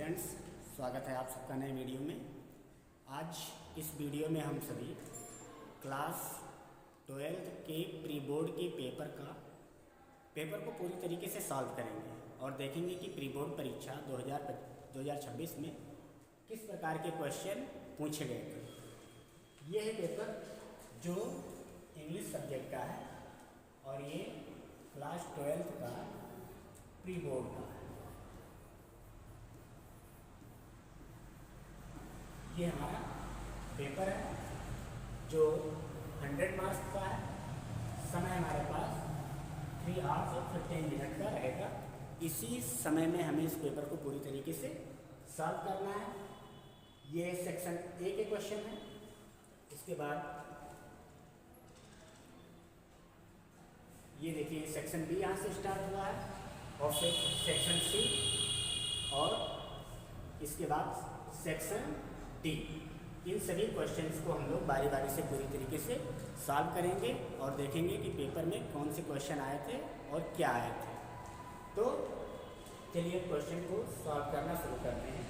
Students, स्वागत है आप सबका नए वीडियो में। आज इस वीडियो में हम सभी क्लास 12th के प्री बोर्ड के पेपर को पूरी तरीके से सॉल्व करेंगे और देखेंगे कि प्री बोर्ड परीक्षा 2026 में किस प्रकार के क्वेश्चन पूछे गए थे। यह है पेपर जो इंग्लिश सब्जेक्ट का है और ये क्लास 12th का प्री बोर्ड का है। ये हमारा पेपर है जो 100 मार्क्स का है। समय हमारे पास 3 आवर्स और 15 मिनट का रहेगा। इसी समय में हमें इस पेपर को पूरी तरीके से सॉल्व करना है। ये सेक्शन ए के क्वेश्चन है। इसके बाद ये देखिए सेक्शन बी यहाँ से स्टार्ट हुआ है और फिर सेक्शन सी और इसके बाद सेक्शन डी। इन सभी क्वेश्चंस को हम लोग बारी बारी से पूरी तरीके से सॉल्व करेंगे और देखेंगे कि पेपर में कौन से क्वेश्चन आए थे और क्या आए थे। तो चलिए क्वेश्चन को सॉल्व करना शुरू करते हैं।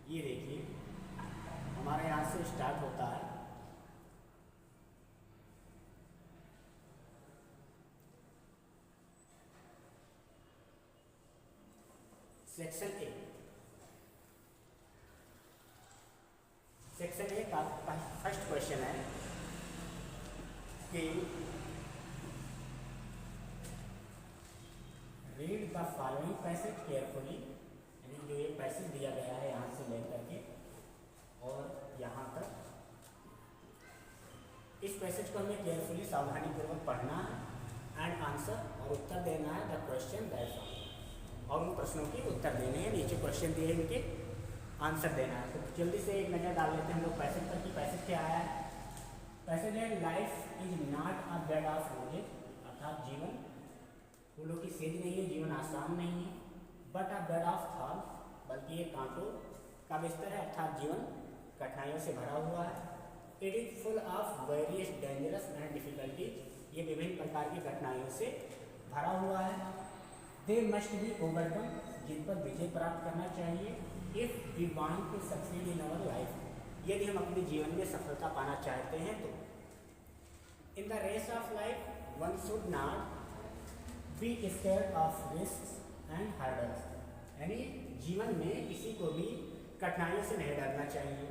ये देखिए हमारे यहाँ से स्टार्ट होता है सेक्शन ए। सेक्शन ए का फर्स्ट क्वेश्चन है कि read the following passage carefully. यानी जो ये पैसेज दिया गया है यहाँ से लेकर के और यहाँ तक, इस पैसेज को हमें केयरफुली सावधानीपूर्वक पढ़ना है एंड आंसर और उत्तर देना है द क्वेश्चन दैट फॉलो। और उन प्रश्नों के उत्तर देने हैं। नीचे क्वेश्चन दिए हैं, इनके आंसर देना है। तो जल्दी से एक नज़र डाल लेते हैं हम लोग पैसेज पर कि पैसेज क्या आया है। पैसेज है life is not a bed of roses, अर्थात जीवन फूलों की सेज नहीं है, जीवन आसान नहीं है। But a bed of thorns, बल्कि ये कांटों का बिस्तर है, अर्थात जीवन कठिनाइयों से भरा हुआ है। It is full of various dangerous and difficulties, ये विभिन्न प्रकार की कठिनाइयों से भरा हुआ है। दे मस्ट बी ओवरकम, जिन पर विजय प्राप्त करना चाहिए। If we want to succeed in our life, यदि हम अपने जीवन में सफलता पाना चाहते हैं तो। In the race of life one should not be scared of risks and hurdles, यानी जीवन में किसी को भी कठिनाइयों से नहीं डरना चाहिए।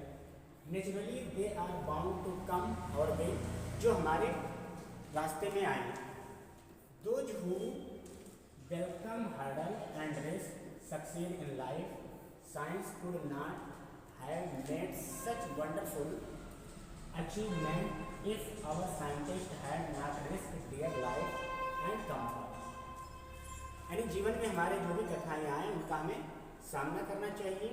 Naturally they are bound to come our way, जो हमारे रास्ते में आए। Those who welcome hurdle and risk succeed in life, science could not have made such wonderful achievement if our scientist had not risk their life and comfort. यानी जीवन में हमारे जो भी कठिनाइयाँ आए उनका हमें सामना करना चाहिए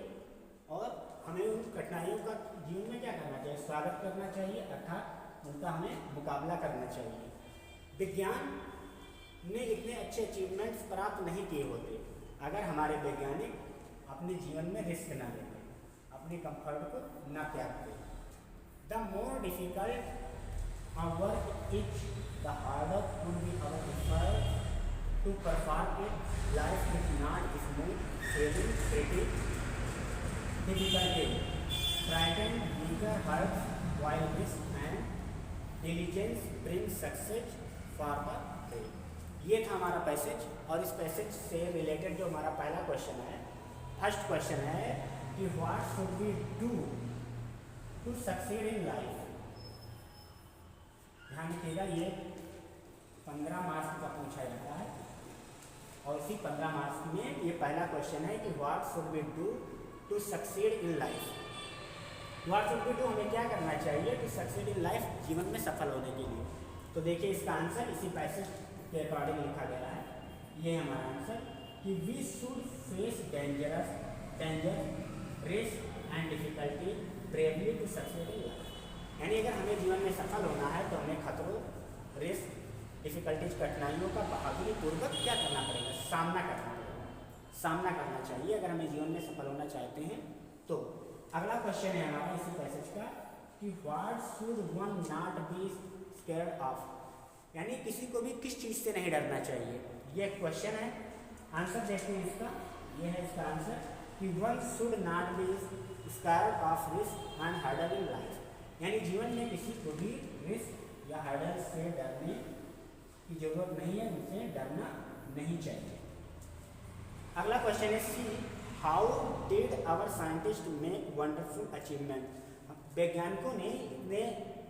और हमें उन कठिनाइयों का जीवन में क्या करना चाहिए, स्वागत करना चाहिए, अर्थात उनका हमें मुकाबला करना चाहिए। विज्ञान ने इतने अच्छे अचीवमेंट्स प्राप्त नहीं किए होते अगर हमारे वैज्ञानिक अपने जीवन में रिस्क न लेते, अपने कंफर्ट को न त्यागते। The more difficult our work is the harder would be our effort to perform it. Life is not smooth sailing pretty difficulty frighten weaker hearts while risk and diligence bring success for the day. ये था हमारा passage और इस passage से related जो हमारा पहला question है, फर्स्ट क्वेश्चन है कि what should we do to succeed in life. ध्यान रखिएगा ये 15 मार्क्स का पूछा जाता है और इसी 15 मार्क्स में ये पहला क्वेश्चन है कि what should we do to succeed in life. What should we do, हमें क्या करना चाहिए टू सक्सीड इन लाइफ, जीवन में सफल होने के लिए। तो देखिए इसका आंसर इसी पैसेज के अकॉर्डिंग लिखा गया है। ये हमारा आंसर कि we should face danger risk and difficulty bravely to succeed in life. यानी अगर हमें जीवन में सफल होना है तो हमें खतरों, रिस्क, डिफिकल्टीज, कठिनाइयों का बहादुरी पूर्वक क्या करना पड़ेगा, सामना करना पड़ेगा, सामना करना चाहिए अगर हमें जीवन में सफल होना चाहते हैं तो। अगला क्वेश्चन है हमारा इसी पैसेज का कि what should one not be scared of. यानी किसी को भी किस चीज़ से नहीं डरना चाहिए, ये एक क्वेश्चन है। आंसर देखते हैं इसका, ये है इसका आंसर कि one should not be scared of risk and hurdle in life, यानी जीवन में किसी को भी रिस्क या हर्डल से डरने की जरूरत नहीं है, उनसे डरना नहीं चाहिए। अगला क्वेश्चन है C, how did our scientist make wonderful achievement, वैज्ञानिकों ने इतने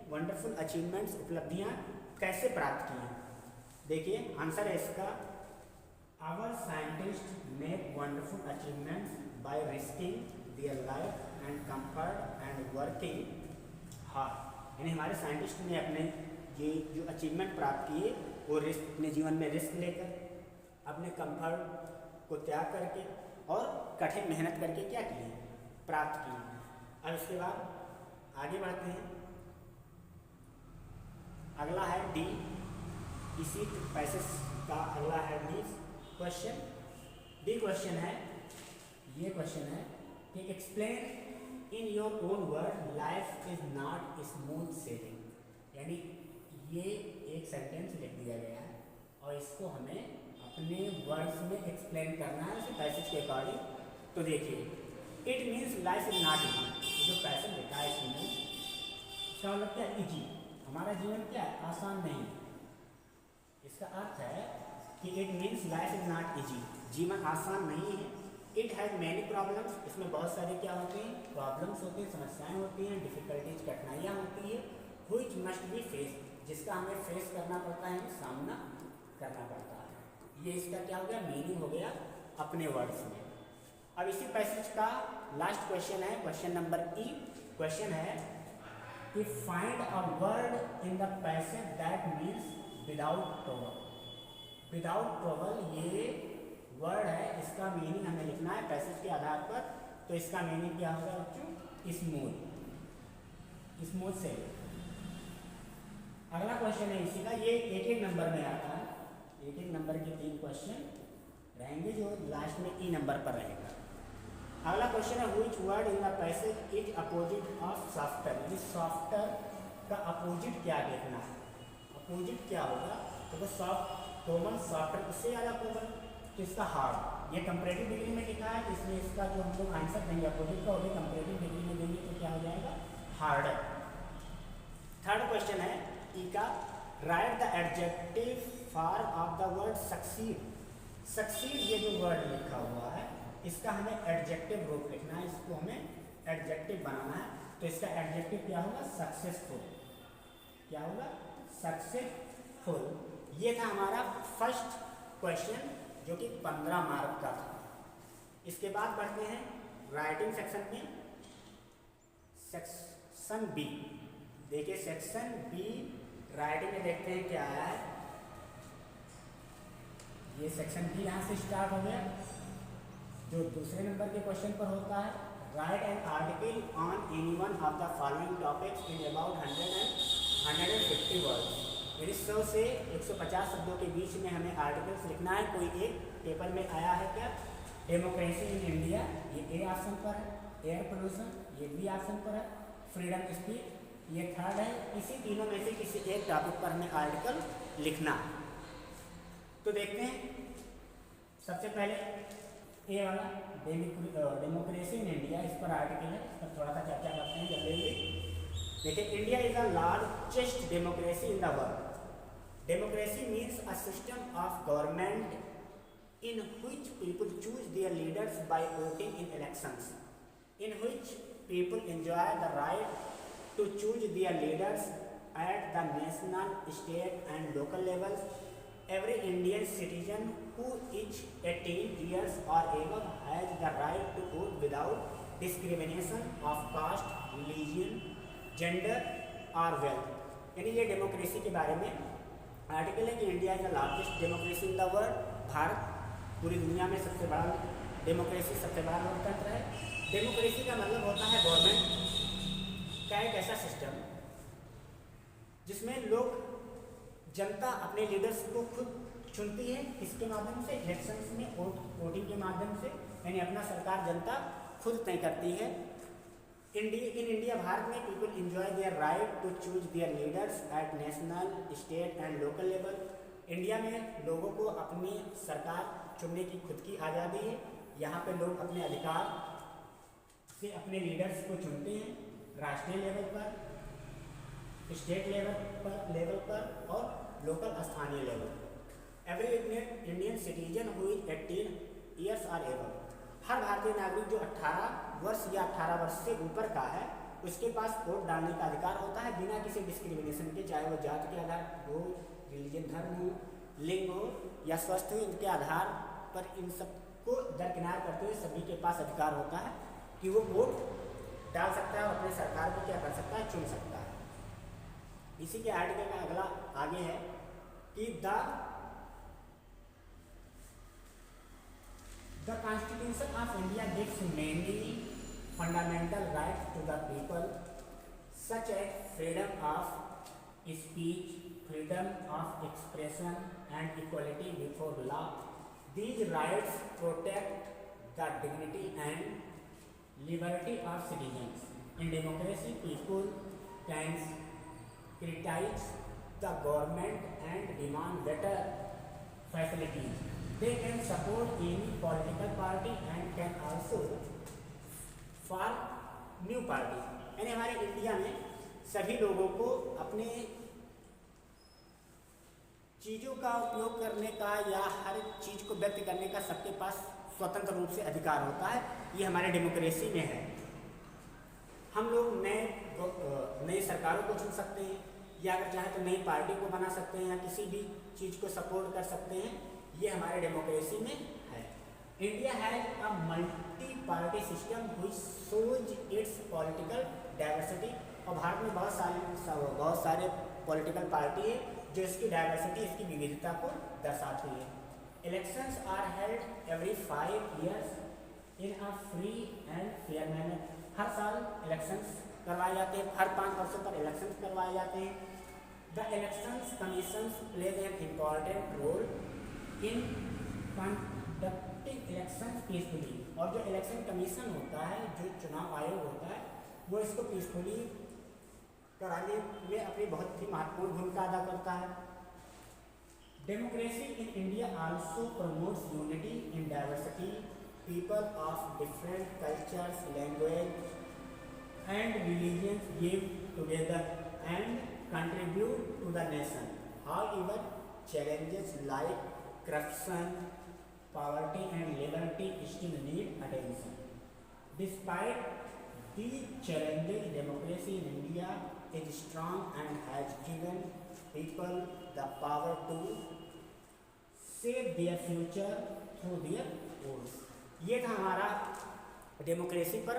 वंडरफुल अचीवमेंट्स उपलब्धियां कैसे प्राप्त की हैं। देखिए आंसर है इसका, our scientist make wonderful achievements by risking their life and comfort and working hard, यानी हमारे साइंटिस्ट ने अपने ये जो अचीवमेंट प्राप्त किए वो रिस्क, अपने जीवन में रिस्क लेकर, अपने कंफर्ट को त्याग करके और कठिन मेहनत करके क्या किए, प्राप्त किए। अब इसके बाद आगे बढ़ते हैं। अगला है डी, इसी पैसेज का अगला है डी क्वेश्चन। डी क्वेश्चन है, ये क्वेश्चन है कि explain in your own word life is not smooth selling, यानी ये एक सेंटेंस लिख दिया गया है और इसको हमें अपने वर्ड्स में एक्सप्लेन करना है उसी पैसेज के अकॉर्डिंग। तो देखिए, it means life is not easy, जो पैसेज लिखा है इसमें इसका मतलब क्या है, इजी, हमारा जीवन क्या है, आसान नहीं। इसका अर्थ है कि it means life is not easy, जीवन आसान नहीं है। इट हैज मैनी प्रॉब्लम्स, इसमें बहुत सारे क्या होते हैं, प्रॉब्लम्स होती हैं, समस्याएं होती हैं, डिफिकल्टीज, कठिनाइयाँ होती है, व्हिच मस्ट बी फेस, जिसका हमें फेस करना पड़ता है, सामना करना पड़ता है। ये इसका क्या हो गया, मीनिंग हो गया अपने वर्ड्स में। अब इसी पैसेज का लास्ट क्वेश्चन है, क्वेश्चन नंबर ई। क्वेश्चन है कि find a word in the passage that means without trouble. Without trouble ये वर्ड है, इसका मीनिंग हमें लिखना है पैसेज के आधार पर। तो इसका मीनिंग क्या होगा बच्चों, स्मूथ, स्मूथ से। अगला क्वेश्चन है इसी का, ये एक एक नंबर में आता है, एक एक नंबर के 3 क्वेश्चन रहेंगे जो लास्ट में ई नंबर पर रहेगा। अगला क्वेश्चन है which word in the passage is opposite of softer, यानी सॉफ्टर का अपोजिट क्या देखना है, अपोजिट क्या होगा। तो सॉफ्ट कॉमन, सॉफ्टर उससे ज़्यादा कॉमन, तो इसका हार्ड। ये कंपैरेटिव डिग्री में लिखा है, इसलिए इसका जो हम लोग आंसर देंगे अपोजिट का, वो भी कंपैरेटिव डिग्री में देंगे तो क्या हो जाएगा, हार्डर। थर्ड क्वेश्चन है ई का, right the adjective form of the word succeed. Succeed ये जो वर्ड लिखा हुआ है इसका हमें एडजेक्टिव रूप लिखना है, इसको हमें एडजेक्टिव बनाना है। तो इसका एडजेक्टिव क्या होगा, सक्सेसफुल। क्या होगा, सक्सेसफुल। ये था हमारा फर्स्ट क्वेश्चन जो कि 15 मार्क का था। इसके बाद बढ़ते हैं राइटिंग सेक्शन में, सेक्शन बी। देखिए सेक्शन बी राइटिंग में देखते हैं क्या आया है। ये सेक्शन बी यहाँ से स्टार्ट हो गया, जो दूसरे नंबर के क्वेश्चन पर होता है। Right an article on any one of the following topics in about 150 words, यानी 100 से 150 शब्दों के बीच में हमें आर्टिकल्स लिखना है। कोई एक पेपर में आया है क्या, डेमोक्रेसी इन इंडिया, ये ए ऑप्शन पर है। एयर पोल्यूशन, ये बी ऑप्शन पर है। फ्रीडम स्पीच, ये थर्ड है। इसी तीनों में से किसी एक टॉपिक पर हमें आर्टिकल लिखना है। तो देखते हैं सबसे पहले ए वाला डेमोक्रेसी इन इंडिया, इस पर आर्टिकल है, इस पर थोड़ा सा चर्चा करते हैं जल्दी। देखिए, India is the largest democracy in the world. Democracy means a system of government in which people choose their leaders by voting in elections, in which people enjoy the right to choose their leaders at the national, state and local levels. Every Indian citizen who is 18 years or above has the right to vote without discrimination of caste, religion, gender or wealth. यानी ये democracy के बारे में article है कि India is the largest democracy in the world. Bharat पूरी दुनिया में सबसे बड़ा डेमोक्रेसी, सबसे बड़ा लोकतंत्र है। डेमोक्रेसी का मतलब होता है गवर्नमेंट का एक ऐसा सिस्टम जिसमें लोग, जनता अपने लीडर्स को खुद चुनती है, इसके माध्यम से इलेक्शंस में वोटिंग के माध्यम से, यानी अपना सरकार जनता खुद तय करती है। इन इंडिया, भारत में, people enjoy their right to choose their leaders at national, state and local level. India में लोगों को अपनी सरकार चुनने की खुद की आज़ादी है। यहाँ पे लोग अपने अधिकार से अपने लीडर्स को चुनते हैं, राष्ट्रीय लेवल पर, स्टेट लेवल पर और लोकल स्थानीय लेवल पर। Every Indian citizen who is 18 years or above, हर भारतीय नागरिक जो 18 वर्ष या 18 वर्ष से ऊपर का है, उसके पास वोट डालने का अधिकार होता है बिना किसी डिस्क्रिमिनेशन के, चाहे वो जात के आधार हो, रिलीजन, धर्म हो, लिंग हो या स्वस्थ हो। इनके आधार पर इन सबको दरकिनार करते हुए सभी के पास अधिकार होता है कि वो वोट डाल सकता है और अपने सरकार को क्या कर सकता है, चुन सकता है। इसी के आर्टिकल का अगला आगे है कि The Constitution of India gives many fundamental rights to the people, such as freedom of speech, freedom of expression, and equality before law. These rights protect the dignity and liberty of citizens. In democracy, people can criticize the government and demand better facilities. They can support any political party and can also form new parties. यानी हमारे India में सभी लोगों को अपने चीज़ों का उपयोग करने का या हर चीज़ को व्यक्त करने का सबके पास स्वतंत्र रूप से अधिकार होता है। ये हमारे डेमोक्रेसी में है। हम लोग नए सरकारों को चुन सकते हैं या अगर चाहे तो नई पार्टी को बना सकते हैं या किसी भी चीज़ को सपोर्ट कर सकते हैं। ये हमारे डेमोक्रेसी में है। India has a multi party system which shows it's political diversity. और भारत में बहुत सारे पॉलिटिकल पार्टी है जो इसकी डाइवर्सिटी, इसकी विविधता को दर्शाती है। Elections are held every 5 years in a free and fair manner. हर साल इलेक्शंस करवाए जाते हैं, हर 5 वर्षों पर इलेक्शंस करवाए जाते हैं। The elections commissions plays an important role in conducting election peacefully. और जो इलेक्शन कमीशन होता है, जो चुनाव आयोग होता है, वो इसको पीसफुली कराने में अपनी बहुत ही महत्वपूर्ण भूमिका अदा करता है। Democracy in India also promotes unity in diversity. People of different cultures, language and religions live together and contribute to the nation. However challenges like corruption, poverty and liberty still need attention. Despite these challenges, democracy in India is strong and has given people the power to shape their future through their votes. ये था हमारा democracy पर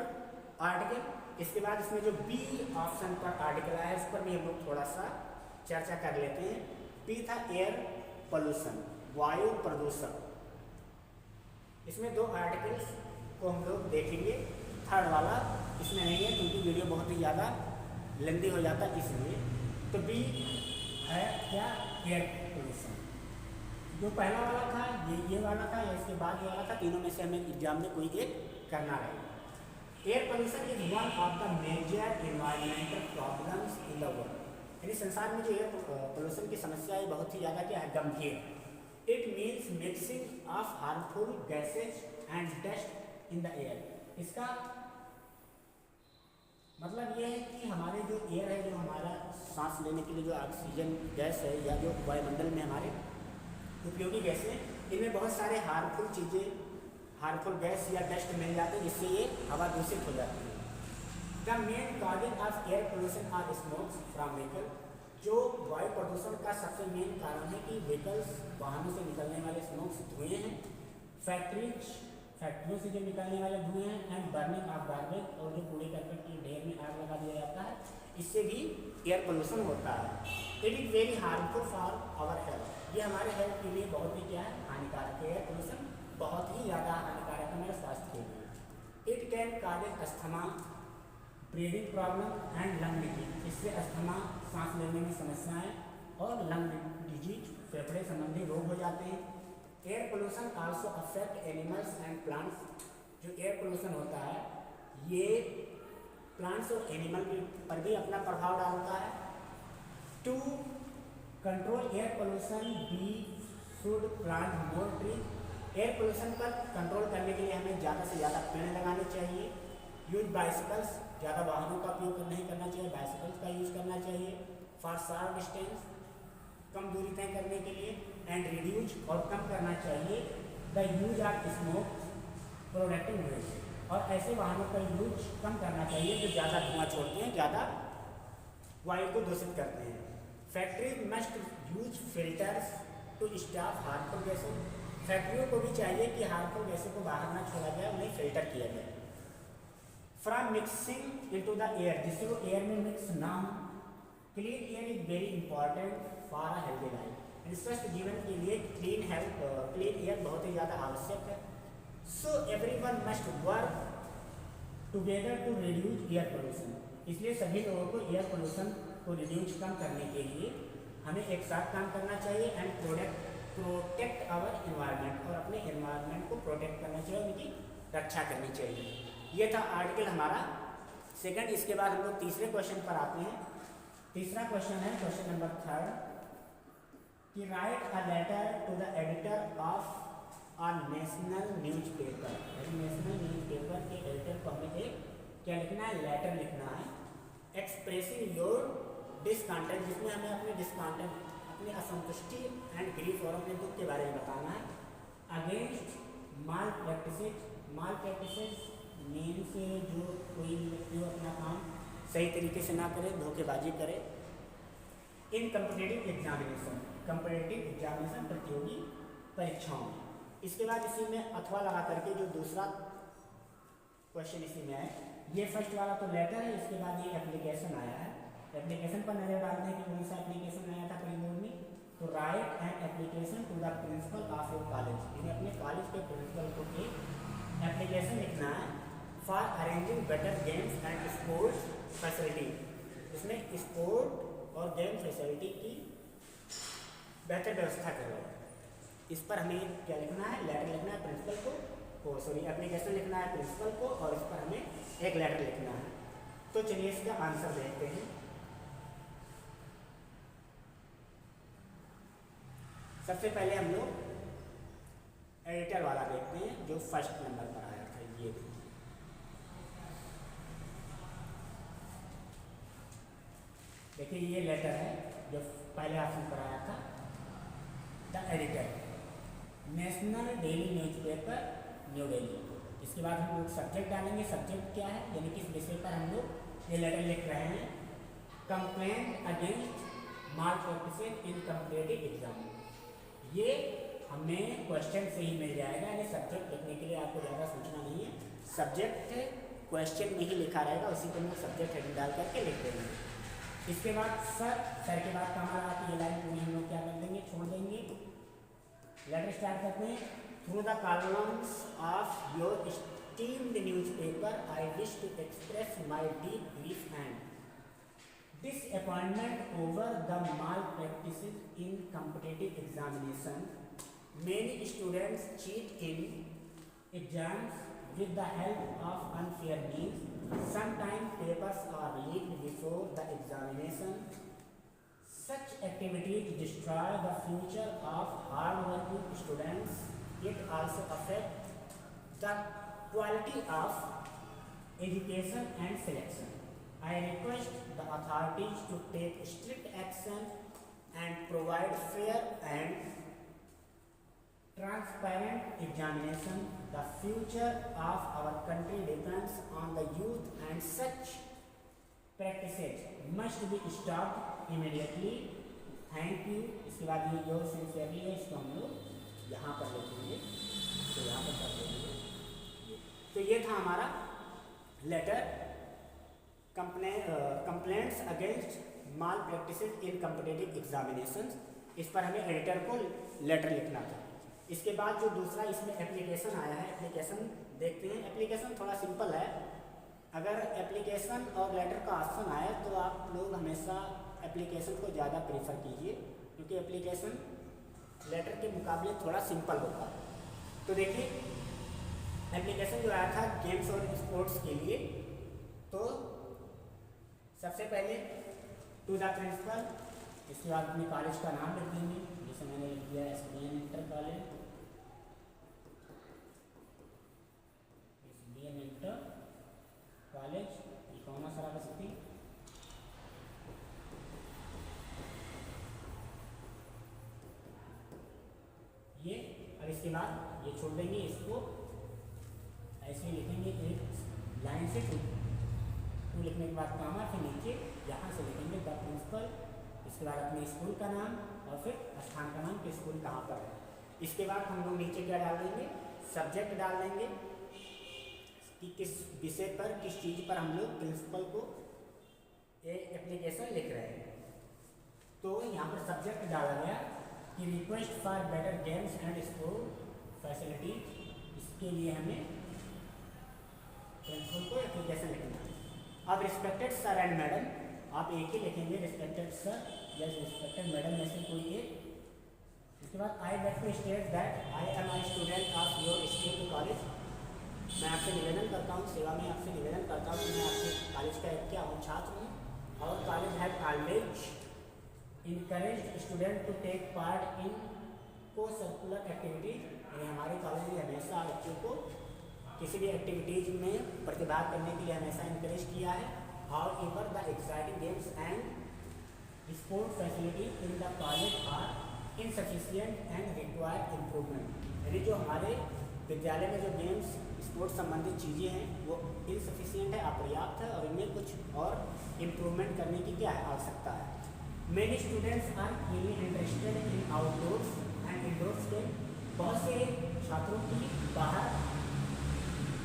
article. इसके बाद इसमें जो B option पर article आया, इस पर भी हम लोग थोड़ा सा चर्चा कर लेते हैं। बी था एयर पोल्यूशन, वायु प्रदूषण। इसमें 2 आर्टिकल्स को हम लोग देखेंगे। थर्ड वाला इसमें नहीं है क्योंकि वीडियो बहुत ही ज़्यादा लंबी हो जाता है, इसलिए। तो बी है क्या, एयर पोल्यूशन। जो पहला वाला था ये वाला था या इसके बाद ये वाला था, तीनों में से हमें एग्जाम में कोई एक करना रहेगा। Air pollution is one of the major environmental problems in the world. यानी संसार में जो एयर पोल्यूशन की समस्या है बहुत ही ज़्यादा क्या है, गंभीर। It means mixing of harmful gases and dust in the air. इसका मतलब ये है कि हमारे जो एयर है, जो हमारा सांस लेने के लिए जो ऑक्सीजन गैस है या जो वायुमंडल में हमारे उपयोगी गैस है, इनमें बहुत सारे हार्मफुल चीज़ें, हार्मफुल गैस या डस्ट मिल जाते हैं जिससे ये हवा दूषित हो जाती है। The main causes of air pollution are smokes from vehicle. जो वायु प्रदूषण का सबसे मेन कारण है कि व्हीकल्स, वाहनों से निकलने वाले स्मोक्स, धुएँ हैं, फैक्ट्रियों से जो निकलने वाले धुएँ हैं, एंड बर्निंग ऑफ गार्बेज, और जो कूड़े करकट की ढेर में आग लगा दिया जाता है, इससे भी एयर पोल्यूशन होता है। It is very harmful for our health. ये हमारे हेल्थ के लिए बहुत ही क्या है, हानिकारक है। एयर पोल्यूशन बहुत ही ज़्यादा हानिकारक है हमारे स्वास्थ्य के लिए। It can cause asthma, breathing problem and lung disease. इससे अस्थमा, सांस लेने में समस्याएं, और लंग डिजीज, फेफड़े संबंधी रोग हो जाते हैं। Air pollution also affect animals and plants. जो एयर पोल्यूशन होता है ये प्लांट्स और एनिमल पर भी अपना प्रभाव डालता है। To control air pollution be should plant more trees. Air pollution पर कंट्रोल करने के लिए हमें ज़्यादा से ज़्यादा पेड़ लगाने चाहिए। यूज बाइसिकल्स, ज़्यादा वाहनों का उपयोग नहीं करना चाहिए, बाइसिकल्स का यूज़ करना चाहिए। फॉर शॉर्ट डिस्टेंस, कम दूरी तय करने के लिए। एंड रिड्यूज, और कम करना चाहिए the use of smoke productive waste, और ऐसे वाहनों का यूज कम करना चाहिए जो ज़्यादा धुआं छोड़ते हैं, ज़्यादा वायु को दूषित करते हैं। Factories must use filters to stop harmful gases. फैक्ट्रियों को भी चाहिए कि हार्मफुल गैसों को बाहर ना छोड़ा जाए, उन्हें फिल्टर किया जाए। From mixing into the air, जिससे वो एयर में मिक्स ना हो। Clean air is very important for a healthy life. स्वस्थ जीवन के लिए क्लीन एयर बहुत ही ज़्यादा आवश्यक है। So everyone must work together to reduce air pollution. इसलिए सभी लोगों को एयर पोल्यूशन को रिड्यूस कम करने के लिए हमें एक साथ काम करना चाहिए एंड प्रोटेक्ट आवर एनवायरनमेंट, और अपने एनवायरनमेंट को प्रोटेक्ट करना चाहिए, उनकी रक्षा करनी चाहिए। ये था आर्टिकल हमारा सेकंड। इसके बाद हम लोग तीसरे क्वेश्चन पर आते हैं। तीसरा क्वेश्चन है क्वेश्चन नंबर 3 कि write a letter to the editor of a national newspaper. National newspaper के एडिटर को हमें एक क्या लिखना है, लेटर लिखना है। एक्सप्रेसिंग योर डिसकंटेंट, जिसमें हमें अपने डिसकंटेंट, अपनी असंतुष्टि एंड ग्रीफ और अपने दुख के बारे में बताना है। अगेंस्ट माल प्रैक्टिसेस मीन्स जो कोई व्यक्ति अपना काम सही तरीके से ना करे, धोखेबाजी करे। इन कम्पिटिटिव एग्जामिनेशन, प्रतियोगी परीक्षाओं में। इसके बाद इसी में अथवा लगा करके जो दूसरा क्वेश्चन इसी में है, ये फर्स्ट वाला तो लेटर है, इसके बाद ये एप्लीकेशन आया है। एप्लीकेशन पर नजर डालते हैं कि कौन सा एप्लीकेशन आया था परियोजना में। तो write an application to the principal of your college, यानी अपने कॉलेज के प्रिंसिपल को एक एप्लीकेशन लिखना है for arranging better games and sports facility. इसमें स्पोर्ट और गेम फैसिलिटी की बेहतर व्यवस्था करो। इस पर हमें क्या लिखना है, लेटर लिखना है प्रिंसिपल को, एप्लीकेशन लिखना है प्रिंसिपल को, और इस पर हमें एक लेटर लिखना है। तो चलिए इसका आंसर देखते हैं। सबसे पहले हम लोग एडिटर वाला देखते हैं जो फर्स्ट नंबर पर आया था। ये देखिए ये लेटर है जो पहले ऑप्शन पर आया था। The editor, national daily newspaper new Delhi. इसके बाद हम लोग सब्जेक्ट डालेंगे। सब्जेक्ट क्या है, यानी किस विषय पर हम लोग ये लेटर लिख रहे हैं। Complaint against malpractices in competitive exam. ये हमें क्वेश्चन से ही मिल जाएगा, यानी सब्जेक्ट लिखने के लिए आपको ज़्यादा सोचना नहीं है। सब्जेक्ट क्वेश्चन में ही लिखा रहेगा, उसी को हम लोग सब्जेक्ट हेडिंग डाल करके लिख देंगे। इसके बाद सर के बाद काम आ कि ये लाइन पूरी हम लोग क्या कर देंगे, छोड़ देंगे। लेटर स्टार्ट करते हैं। Through the columns of your esteemed newspaper I wish to express my deep grief and disappointment over the malpractices in competitive examination. Many students cheat in exams with the help of unfair means. Sometimes papers are leaked before the examination. Such activities destroy the future of hard-working students. It also affects the quality of education and selection. I request the authorities to take strict action and provide fair and transparent examination. The future of our country depends on the youth and such practices must be stopped immediately. Thank you. इसके बाद ये your sincerely है, इसको हम लोग यहाँ पर लिखेंगे, तो यहाँ पर कर देंगे। तो ये था हमारा letter complaints against malpractices in competitive examinations. इस पर हमें एडिटर को लेटर लिखना था। इसके बाद जो दूसरा इसमें एप्लीकेशन आया है, एप्लीकेशन देखते हैं। एप्लीकेशन थोड़ा सिंपल है। अगर एप्लीकेशन और लेटर का ऑप्शन आए तो आप लोग हमेशा एप्लीकेशन को ज़्यादा प्रीफर कीजिए, क्योंकि एप्लीकेशन लेटर के मुकाबले थोड़ा सिंपल होता है। तो देखिए एप्लीकेशन जो आया था गेम्स और स्पोर्ट्स के लिए, तो सबसे पहले टू द प्रिंसिपल, इसके बाद अपने कॉलेज का नाम लिख देंगे, जैसे मैंने लिख दिया SBN inter college, SBN inter college, comma Saravati. ये अब इसके बाद ये छोड़ देंगे, इसको ऐसे ही लिखेंगे एक लाइन से टू लिखने के बाद कॉमा, फिर नीचे यहाँ से लिखेंगे द प्रिंसिपल, इसके बाद अपने स्कूल का नाम और फिर स्थान का नाम कि स्कूल कहाँ पर है। इसके बाद हम लोग नीचे क्या डाल देंगे, सब्जेक्ट डाल देंगे कि किस विषय पर, किस चीज़ पर हम लोग प्रिंसिपल को एक एप्लीकेशन लिख रहे हैं। तो यहाँ पर सब्जेक्ट डाला गया कि request for better games and sport facilities, इसके लिए हमें प्रिंसिपल को एप्लीकेशन लिखना है। अब रिस्पेक्टेड सर एंड मैडम, आप एक ही लिखेंगे, रिस्पेक्टेड सर या रिस्पेक्टेड मैडम में से कोई एक। इसके बाद I beg to state that I am I student of your state college, मैं आपसे निवेदन करता हूँ, सेवा में आपसे निवेदन करता हूँ कि मैं आपके कॉलेज का एक क्या हूँ, छात्र हूँ। और college have always encourage student to take part in co curricular activities, यानी हमारे कॉलेज ने हमेशा बच्चों को किसी भी एक्टिविटीज में प्रतिभाग करने के लिए हमेशा इनकरेज किया है। However the exciting games and sports facility in the college are insufficient and require improvement, यानी जो हमारे विद्यालय में जो गेम्स स्पोर्ट्स संबंधित चीज़ें हैं वो इनसफिशिएंट है, अपर्याप्त है, और इनमें कुछ और इम्प्रूवमेंट करने की क्या है, आवश्यकता है। Many students are really interested in outdoors and indoors game, बहुत से छात्रों की बाहर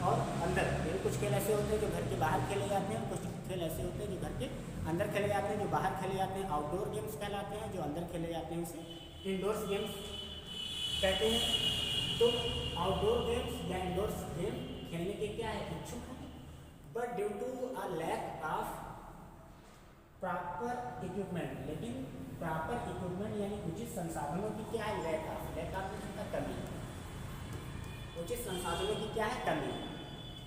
और अंदर, यानी कुछ खेल ऐसे होते हैं जो घर के बाहर खेले जाते हैं, कुछ खेल ऐसे होते हैं जो घर के अंदर खेले जाते हैं। जो बाहर खेले जाते हैं आउटडोर गेम्स कहलाते हैं, जो अंदर खेले जाते हैं उसे इंडोर्स गेम्स कहते हैं। तो आउटडोर गेम्स या इंडोर्स गेम खेलने के क्या है, इच्छुक हैं, but due to a lack of proper equipment, लेकिन प्रॉपर इक्विपमेंट यानी उचित संसाधनों की क्या है, लैक ऑफ कमी, उचित संसाधनों की क्या है, कमी।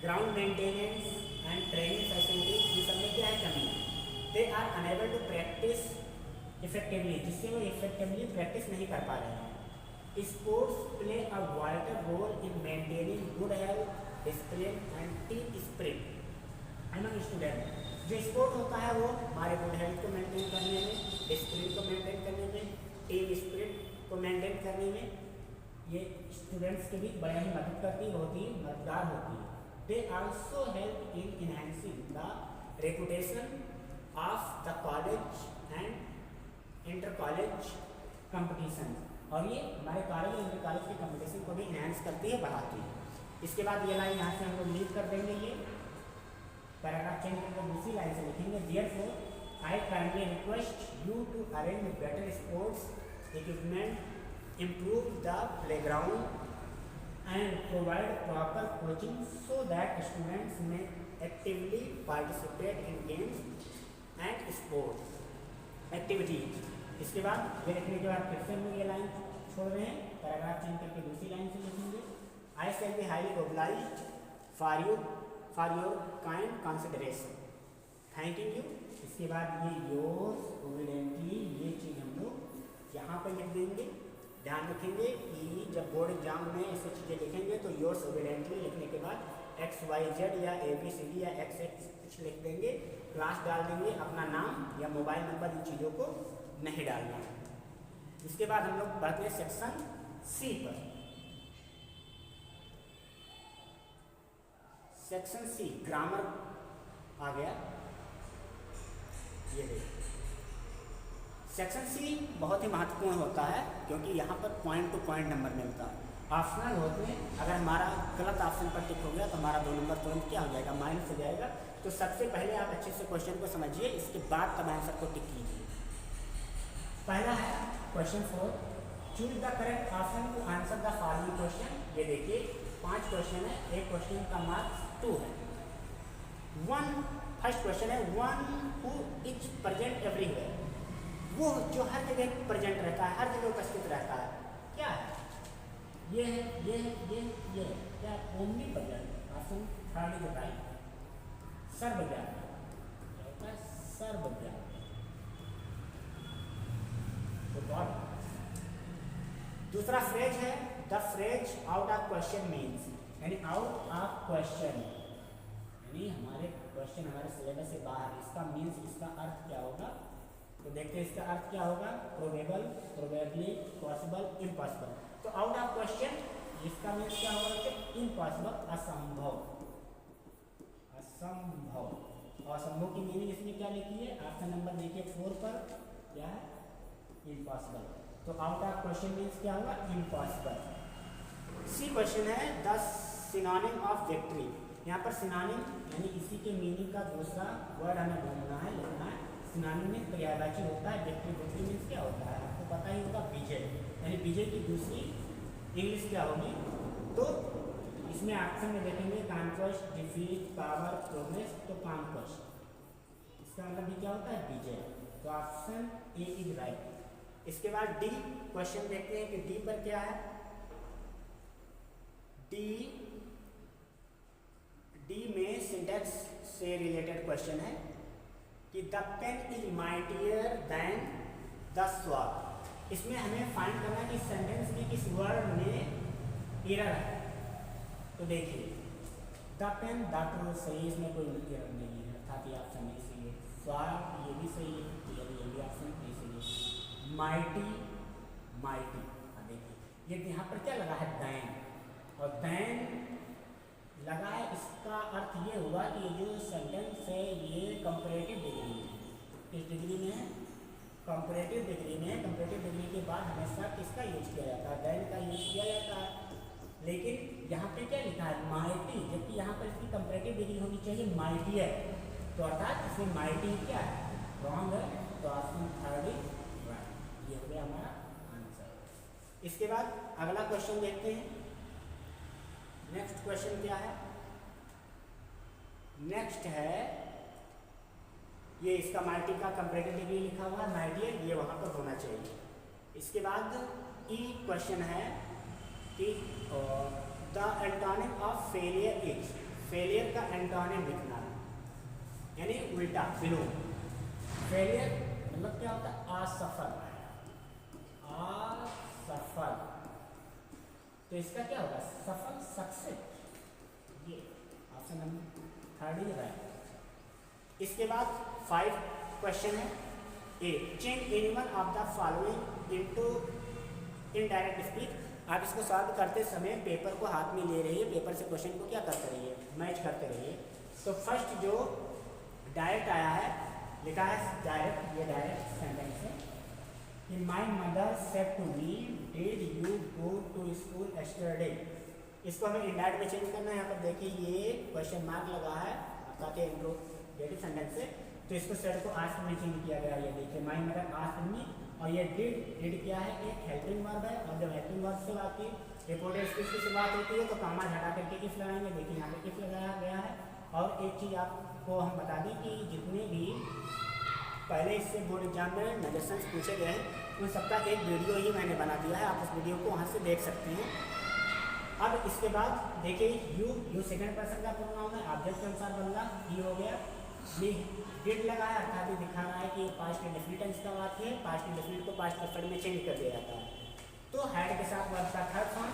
Ground maintenance and training facilities, ये सब में क्या है, कमी। They are unable to practice effectively, जिससे वो इफेक्टिवली प्रैक्टिस नहीं कर पा रहे हैं। Sports play a vital role in maintaining good health, discipline and team spirit among student. जो स्पोर्ट होता है वो हमारे गुड हेल्थ को मेंटेन करने में, डिसिप्लिन को मेंटेन करने में, टीम स्पिरिट को मेंटेन करने में ये स्टूडेंट्स के बीच बड़ा ही मदद करती है, बहुत ही मददगार होती है। They also help in enhancing the reputation of the college and inter college competition, और ये हमारे कॉलेज और इंटर कॉलेज के कंपटीशन को भी इनहेंस करती है, बढ़ाती है। इसके बाद ये लाइन यहाँ से हम लोग लीव कर देंगे, ये पैराग्राफ चेंज करके दूसरी लाइन से लिखेंगे, therefore I kindly request you to arrange better sports equipment, improve the playground and provide proper coaching so that students may actively participate in games and sports activities। इसके बाद ये लिखने के बाद फिर से हम ये लाइन छोड़ रहे हैं, पैराग्राफ चेंज करके दूसरी लाइन से लिखेंगे, I shall be highly obliged for your kind consideration, thanking you. इसके बाद ये योर्स ओबिडेंटली, ये चीज़ हम लोग यहाँ पर लिख देंगे। ध्यान रखेंगे कि जब बोर्ड एग्जाम में ऐसी चीज़ें लिखेंगे तो योर्स ओबिडेंटली लिखने के बाद XYZ या ABCD या XX कुछ लिख देंगे, क्लास डाल देंगे, अपना नाम या मोबाइल नंबर, इन चीज़ों को नहीं डालना है। इसके बाद हम लोग बढ़ते हैं सेक्शन C पर। सेक्शन C ग्रामर आ गया, ये देखिए सेक्शन C बहुत ही महत्वपूर्ण होता है क्योंकि यहाँ पर पॉइंट टू पॉइंट नंबर मिलता है। ऑप्शनल होते हैं, अगर हमारा गलत ऑप्शन पर टिक हो गया तो हमारा 2 नंबर तुरंत क्या हो जाएगा, माइनस हो जाएगा। तो सबसे पहले आप अच्छे से क्वेश्चन को समझिए, इसके बाद तब आंसर को टिक कीजिए। पहला है question 4, choose the correct option to answer the following question. ये देखिए 5 क्वेश्चन है, एक क्वेश्चन का मार्क्स 2 है। फर्स्ट क्वेश्चन है, one who is present everywhere, वो जो हर जगह प्रेजेंट रहता है, हर जगह उपस्थित रहता है, क्या है, ये है, ये है, ये है, क्या, ओमनी प्रेजेंट। ऑप्शन थर्ड बताइए, सर्वव्यापी, क्या होता है, सर्वव्यापी। सर्वव्यापी। तो गॉड। दूसरा फ्रेज है the phrase out of question means, यानी आउट ऑफ क्वेश्चन यानी हमारे क्वेश्चन हमारे सिलेबस से बाहर, इसका मीन्स, इसका अर्थ क्या होगा। तो देखते हैं इसका अर्थ क्या होगा। Probable, probably, possible, impossible. तो आउट ऑफ क्वेश्चन इसका मीन्स क्या होगा। इम्पॉसिबल, असंभव, असंभव। असंभव की मीनिंग इसमें क्या लिखी है, ऑप्शन नंबर देखिए 4 पर क्या है, इम्पॉसिबल। तो आउट ऑफ क्वेश्चन मीन्स क्या होगा, इम्पॉसिबल। सी क्वेश्चन है द सिनोनिम ऑफ विक्ट्री। यहाँ पर सिनोनिम यानी इसी के मीनिंग का दूसरा वर्ड हमें ढूंढना है, लिखना है। सिनोनिम में पर्यायवाची होता है विक्ट्री। विक्ट्री मीन्स क्या होता है, आपको पता ही होगा, विजय। यानी विजय की दूसरी इंग्लिश क्या होगी। तो इसमें ऑप्शन में देखेंगे कॉन्क्वेस्ट, डिफीट, पावर, प्रोग्रेस। तो कॉन्क्वेस्ट इसका मतलब भी क्या होता है, विजय। तो ऑप्शन ए इज राइट। इसके बाद डी क्वेश्चन देखते हैं कि डी पर क्या है। डी में सिंटैक्स से रिलेटेड क्वेश्चन है कि the pen is mightier than the sword. इसमें हमें फाइंड करना है कि सेंटेंस में किस वर्ड में एरर है। तो देखिए द पेन, द तो सही, इसमें कोई एरर नहीं है, अर्थात ये ऑप्शन नहीं सही है। स्वॉर्ड ये भी सही है, ये भी ऑप्शन नहीं सही है। माइटी, माइटी, देखिए ये यहाँ पर क्या लगा है, दैन। और दैन लगा है, इसका अर्थ ये हुआ कि ये जो सेंटेंस है ये कंपैरेटिव डिग्री में, इस डिग्री में कंपैरेटिव डिग्री में, कंपैरेटिव डिग्री के बाद हमेशा किसका यूज किया जाता है, दैन का यूज किया जाता है। लेकिन यहाँ पे क्या लिखा है, माइटी, जबकि यहाँ पर इसकी कंपैरेटिव डिग्री होनी चाहिए माइटियर। तो अर्थात इसमें माइटी क्या है, रॉन्ग है। तो ऑप्शन थर्ड इज राइट। ये हो गया हमारा आंसर। इसके बाद अगला क्वेश्चन देखते हैं। नेक्स्ट क्वेश्चन क्या है, नेक्स्ट है ये इसका माइटी का कंपैरेटिव डिग्री लिखा हुआ है, माइटियर, ये वहाँ पर होना चाहिए। इसके बाद ई क्वेश्चन है कि the antonym of failure is, failure का एंटोनिम लिखना है, यानी उल्टा, बिलो। फेलियर मतलब क्या होता है, असफल, असफल। तो इसका क्या होगा, सफल, सक्सेस। ये ऑप्शन नंबर थर्ड ही राइट। इसके बाद 5 क्वेश्चन है। ए change anyone of the following into indirect speech. आप इसको सॉल्व करते समय पेपर को हाथ में ले रहिए, पेपर से क्वेश्चन को क्या करते रहिए, मैच करते रहिए। तो फर्स्ट जो डायरेक्ट आया है, लिखा है डायरेक्ट, ये डायरेक्ट सेंटेंस है कि my mother said to me did you go to school yesterday. इसको हमें इनडायरेक्ट में चेंज करना है। यहाँ पर देखिए ये क्वेश्चन मार्क लगा है, ताकि इंट्रोगेटिव सेंटेंस से। तो इसको सेड को आस्क में चेंज किया गया। ये देखिए माई मदर आस्क्ड मी, और ये डिड क्या है, एक हेल्पिंग वर्ब है। और जब हेल्पिंग वर्ब से बात की, रिपोर्टेड स्पीच की शुरुआत होती है तो कामा हटा करके इफ लगाएंगे। देखिए यहाँ पे इफ लगाया गया है। और एक चीज़ आपको हम बता दें कि जितने भी पहले इससे बोर्ड एग्जाम में नजर्स पूछे गए हैं, उन सबका एक वीडियो ही मैंने बना दिया है, आप उस वीडियो को वहाँ से देख सकते हैं। अब इसके बाद देखिए यू सेकंड पर्सन का प्रोनाउन है, ऑब्जेक्ट के अनुसार बनना ही हो गया। ये डिड लगा है, अर्थात ये दिखा रहा है कि पास्ट इंडेफिनिट टेंस का वाक्य है, पास्ट इंडेफिनिट को पास्ट परफेक्ट में चेंज कर दिया जाता है। तो हैड के साथ वर्ब का थर्ड फॉर्म,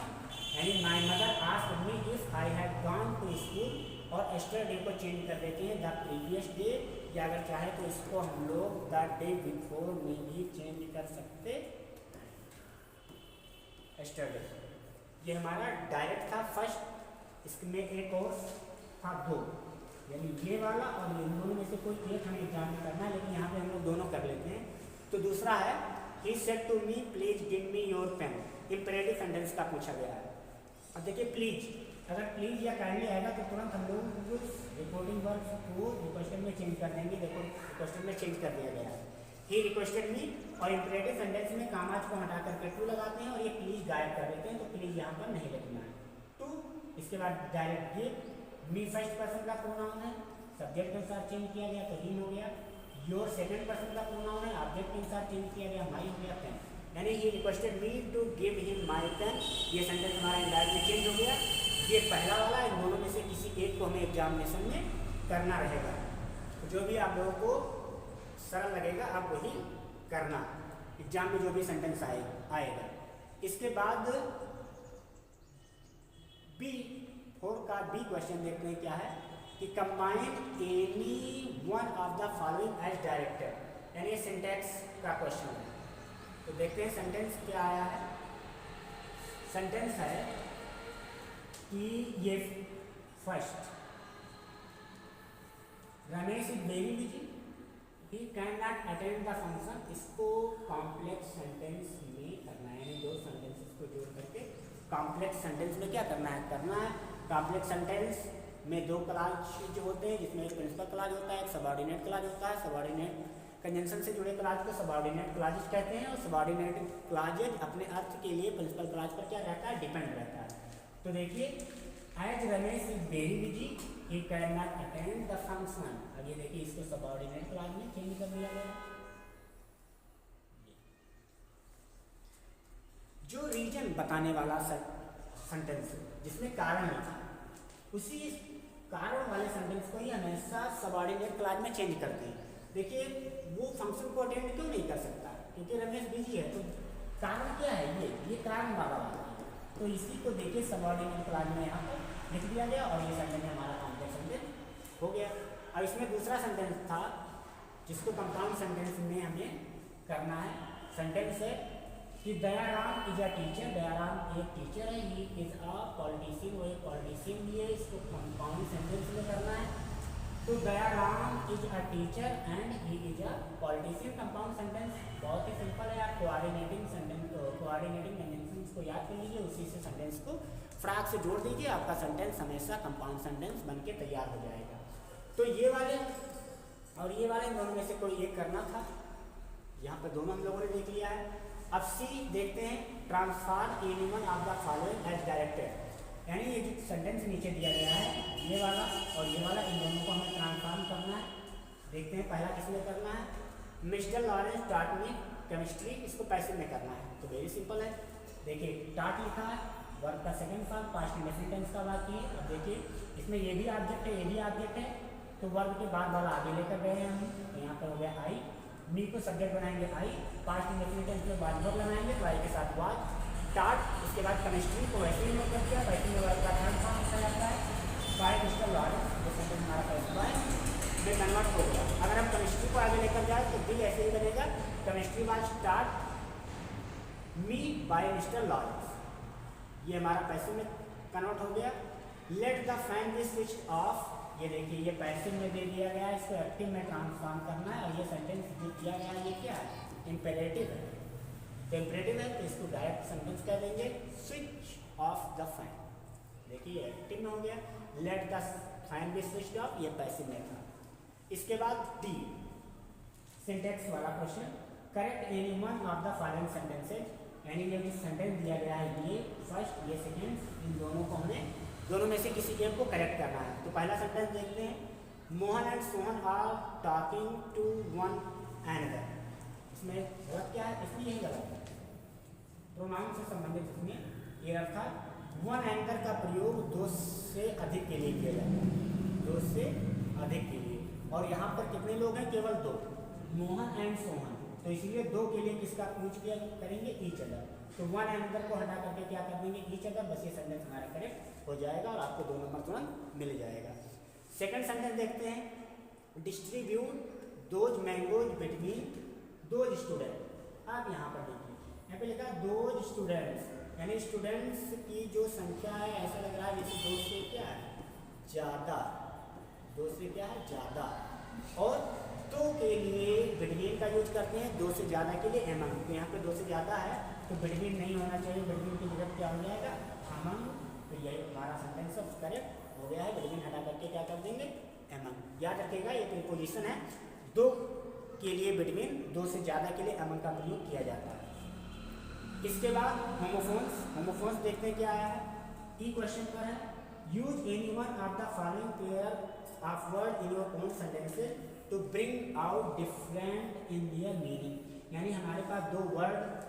यानी my mother asked me if I had gone to school, और यस्टरडे को चेंज कर देते हैं द प्रीवियस डे, या अगर चाहे तो इसको हम लोग द डे बिफोर में भी चेंज कर सकते। यस्टरडे ये हमारा डायरेक्ट था फर्स्ट, इसमें एक और था 2, यानी ये वाला और ये, दोनों में से कोई एक हमें एग्जाम में करना है, लेकिन यहाँ पे हम लोग दोनों कर लेते हैं। तो दूसरा है he said to me please give me your pen, imperative sentence का पूछा गया है। अब देखिए प्लीज, अगर प्लीज या काइंडली आएगा तो तुरंत हम लोग उस रिपोर्टिंग वर्ब को रिक्वेस्टेड में चेंज कर देंगे। देखो रिक्वेस्टेड में चेंज कर दिया गया है, ही रिक्वेस्टेड मी, और इम्पेरेटिव सेंटेंस में कामाज को हटा करके टू लगाते हैं और ये प्लीज गायब कर देते हैं, तो प्लीज यहाँ पर नहीं लिखना है। टू, इसके बाद डायरेक्ट गिव, मी फर्स्ट पर्सन का प्रोनाउन है, सब्जेक्ट के अनुसार चेंज किया गया तो हिम हो गया। योर सेकंड पर्सन का प्रोनाउन है, ऑब्जेक्ट के अनुसार चेंज किया गया, माई हो गया पेन, यानी he requested me to give him my pen. ये सेंटेंस हमारा इंडायरेक्ट में चेंज हो गया। ये पहला वाला, इन दोनों में से किसी एक को हमें एग्जामिनेशन में करना रहेगा। जो भी आप लोगों को सरल लगेगा, आप वही करना एग्जाम में जो भी सेंटेंस आएगा। इसके बाद बी 4 का बी क्वेश्चन देखते हैं क्या है कि combine any one of the following as director, यानी सिंटैक्स का क्वेश्चन है। तो देखते हैं सेंटेंस क्या आया है। सेंटेंस है कि ये first Ramesh is very busy, he can not attend the function. इसको कॉम्प्लेक्स सेंटेंस में करना है, यानी दो सेंटेंसेस को जोड़ करके कॉम्प्लेक्स सेंटेंस में क्या करना है कॉम्प्लेक्स सेंटेंस में दो क्लाज जो होते हैं, जिसमें एक प्रिंसिपल क्लाज होता है, एक सबऑर्डिनेट क्लाज होता है। सबऑर्डिनेट कंजंक्शन से जुड़े क्लाज को सबऑर्डिनेट क्लाजेज कहते हैं, और सबऑर्डिनेट क्लाजेज अपने अर्थ के लिए प्रिंसिपल क्लाज पर क्या रहता है, डिपेंड रहता है। तो देखिए as Ramesh is very busy he can not attend the function. अब ये देखिए इसको सबऑर्डिनेट क्लाज में चेंज कर दिया गया। जो रीजन बताने वाला सेंटेंस जिसमें कारण लिखा, उसी कारण वाले सेंटेंस को ही हमेशा सबऑर्डिनेट क्लाज में चेंज करते हैं। देखिए वो फंक्शन को अटेंड क्यों नहीं कर सकता, क्योंकि रमेश बिजी है। तो कारण क्या है, ये कारण वाला है। तो इसी को देखिए सबऑर्डिनेट क्लाज में यहाँ पर लिख दिया गया, और ये सेंटेंस हमारा कॉम्प्लेक्स सेंटेंस हो गया। अब इसमें दूसरा सेंटेंस था जिसको कंपाउंड सेंटेंस में हमें करना है। सेंटेंस है कि Dayaram is a teacher, Dayaram एक टीचर है, ही इज अ पॉलिटिशियन, वो एक पॉलिटिशियन भी है। इसको कंपाउंड सेंटेंस में करना है। तो Dayaram is a teacher and he is a politician, compound sentence बहुत ही सिंपल है। आप कोऑर्डिनेटिंग सेंटेंस कोऑर्डिनेटिंग कंजंक्शंस को याद कर लीजिए, उसी से सेंटेंस को फ्राक से जोड़ दीजिए, आपका सेंटेंस हमेशा कंपाउंड सेंटेंस बन के तैयार हो जाएगा। तो ये वाले और ये वाले दोनों में से कोई एक करना था, यहाँ पर दोनों हम लोगों ने देख लिया है। अब सी देखते हैं, transform any one of the following as director, यानी ये जो सेंटेंस नीचे दिया गया है ये वाला और ये वाला, इन दोनों को हमें ट्रांसफॉर्म करना है। देखते हैं पहला किसमें करना है, mister Lawrence taught me chemistry, इसको पैसिव में करना है। तो वेरी सिंपल है, देखिए टॉट लिखा है, वर्ब का second form past indefinite tense का वाक्य है। अब देखिए इसमें ये भी ऑब्जेक्ट है, ये भी ऑब्जेक्ट है, तो वर्ब के बाद वाला आगे लेकर गए हैं हम। तो यहाँ पर हो गया आई, मी को सब्जेक्ट बनाएंगे आई, पास्ट इंडेफिनिट टेंस में बाद वर्ब लगाएंगे तो आई के साथ वाज, टॉट, उसके बाद केमिस्ट्री को वैसे ही नोट कर दिया, वैसे ही वर्ब का थर्ड फॉर्म होता जाता है बाय मिस्टर लॉरेंस, जो सेंटेंस हमारा पैसिव बाय में कन्वर्ट हो गया। अगर हम केमिस्ट्री को आगे लेकर जाए तो भी ऐसे ही बनेगा, chemistry was taught me by mister Lawrence, ये हमारा पैसिव में कन्वर्ट हो गया। Let the fan be switched off, ये देखिए ये पैसिव में दे दिया गया है, इसको एक्टिव में ट्रांसफॉर्म करना है। और ये सेंटेंस जो दिया गया है ये क्या है, इम्पेरेटिव है। इम्पेरेटिव है तो इसको डायरेक्ट सेंटेंस कह देंगे, स्विच ऑफ द फैन। देखिए एक्टिव में हो गया, let the fan be switched off, ये पैसिव में था। इसके बाद डी सिंटैक्स वाला question, correct any one of the following sentences, यानी ये जो सेंटेंस दिया गया है ये फर्स्ट ये सेकेंड, इन दोनों को हमें दोनों में से किसी एक को करेक्ट करना है। तो पहला सेंटेंस देखते हैं, Mohan and Sohan are talking to one another, इसमें गलत क्या है, इसमें यही गलत है, प्रोनाउन से संबंधित इसमें ये अर्थ था। वन एनदर का प्रयोग दो से अधिक के लिए किया जाता है, दो से अधिक के लिए, और यहाँ पर कितने लोग हैं, केवल दो, मोहन एंड सोहन, तो इसलिए दो के लिए किसका यूज किया करेंगे, ईच अदर। तो वन एनदर को हटा करके क्या कर देंगे, ईच अदर, बस ये सेंटेंस हमारा करेक्ट हो जाएगा और आपको 2 नंबर तुरंत मिल जाएगा। सेकंड सेंटेंस देखते हैं, distribute those mangoes between those student. आप यहाँ पर देखिए, यहाँ पे लिखा दोज स्टूडेंट्स, यानी स्टूडेंट्स की जो संख्या है ऐसा लग रहा है जैसे दो से क्या है ज़्यादा, दो से क्या है ज़्यादा, और दो के लिए बिटवीन का यूज करते हैं, दो से ज़्यादा के लिए एमंग। तो यहाँ पे दो से ज़्यादा है तो बिटवीन नहीं होना चाहिए, बिटवीन की जगह क्या हो जाएगा, अमंग। तो ये हमारा सेंटेंस करेक्ट हो गया है, बिटवीन हटा करके क्या कर देंगे, एमंग। याद रखिएगा ये प्रीपोजिशन है, दो के लिए बिटवीन, दो से ज़्यादा के लिए एमंग का प्रयोग किया जाता है। इसके बाद होमोफोन्स, होमोफोन्स देखते हैं क्या आया है, ई क्वेश्चन पर है, use any one of the following pair of word in your own sentences to bring out different in their meaning. यानी हमारे पास दो वर्ड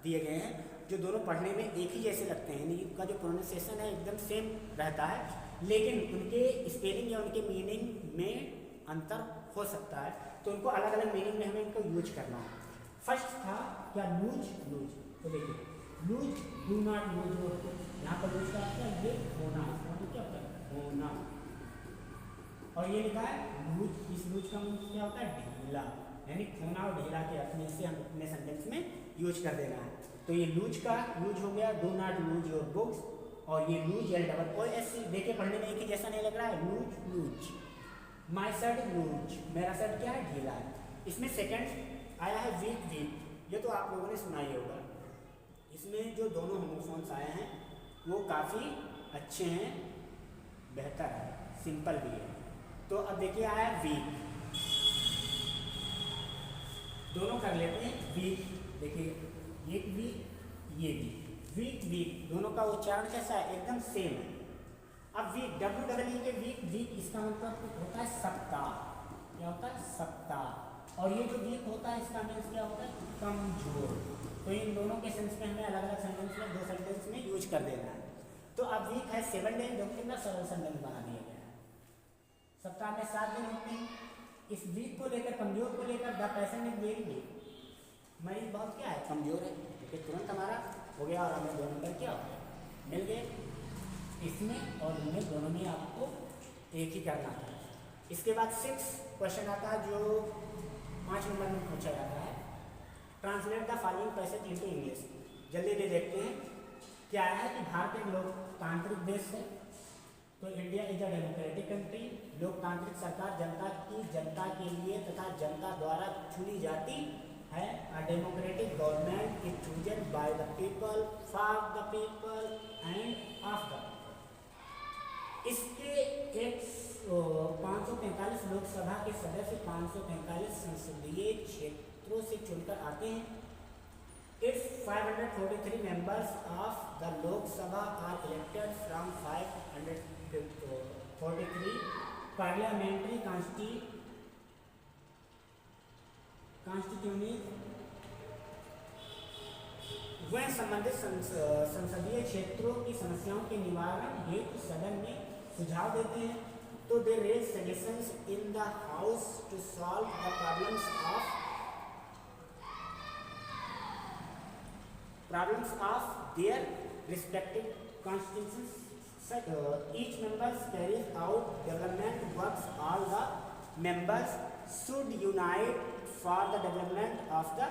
दिए गए हैं जो दोनों पढ़ने में एक ही जैसे लगते हैं, यानी इनका जो प्रोनाउंसिएशन है एकदम सेम रहता है, लेकिन उनके स्पेलिंग या उनके मीनिंग में अंतर हो सकता है, तो उनको अलग अलग मीनिंग में हमें इनको यूज करना है। फर्स्ट था क्या, लूज। तो देखिए lose, do not lose your books, यहाँ पर लूज का क्या, ये होना, इसका मतलब क्या होता है, होना। और ये लिखा है लूज, इस लूज का मतलब क्या होता है, ढीला, यानी खोना और ढीला के अर्थ में से हम अपने सेंटेंस में यूज कर देना है। तो ये लूज का यूज हो गया, do not lose your books. और ये लूज LSS देखे पढ़ने में एक ही जैसा नहीं लग रहा है, loose loose. My shirt loose, मेरा शर्ट क्या है, ढीला है। इसमें सेकंड आया है वीक वीक, ये तो आप लोगों ने सुना ही होगा। इसमें जो दोनों होमोफोन्स आए हैं वो काफ़ी अच्छे हैं, बेहतर है, सिंपल भी है। तो अब देखिए आया वीक, दोनों कर लेते हैं वीक। देखिए एक वीक, ये वीक वीक, दोनों का उच्चारण कैसा है, एकदम सेम है। अब वीक, WEE के वीक, वीक इसका मतलब होता है सप्ताह, क्या होता है, सप्ताह। और ये जो वीक होता है इसका मीन्स क्या होता है, कमजोर। तो इन दोनों के सेंस में हमें अलग अलग सेंटेंस में, दो सेंटेंस में यूज कर देना है। तो अब वीक है 7 डेज, जो कि सरल सेंटेंस बना दिया गया है। सप्ताह में 7 दिन होते हैं। इस वीक को लेकर, कमजोर को लेकर, the patient is very weak, मरीज बहुत क्या है, कमजोर है। देखिए तुरंत हमारा हो गया और हमें 2 नंबर क्या हो गया, मिल गए। इसमें और इनमें दोनों में आपको एक ही करना है। इसके बाद 6 क्वेश्चन आता है जो 5 नंबर में पूछा जाता है, translate the following passage into English. जल्दी से देखते हैं क्या है कि भारत एक लोकतांत्रिक देश है, तो India is a democratic country. लोकतांत्रिक सरकार जनता के लिए तथा जनता द्वारा चुनी जाती है। A democratic government is chosen by the people, for the people end of the people. इसके एक 543 लोकसभा के सदस्य 543 संसदीय क्षेत्रों से चुनकर आते हैं। Its 543 members of the Lok Sabha are elected from 543 parliamentary constituencies। वह संबंधित संसदीय क्षेत्रों की समस्याओं के निवारण हेतु सदन में सुझाव देते हैं। तो they raise suggestions in the house to solve the problems of their respective constituencies. Each member carries out development works. All the members should unite for the development of the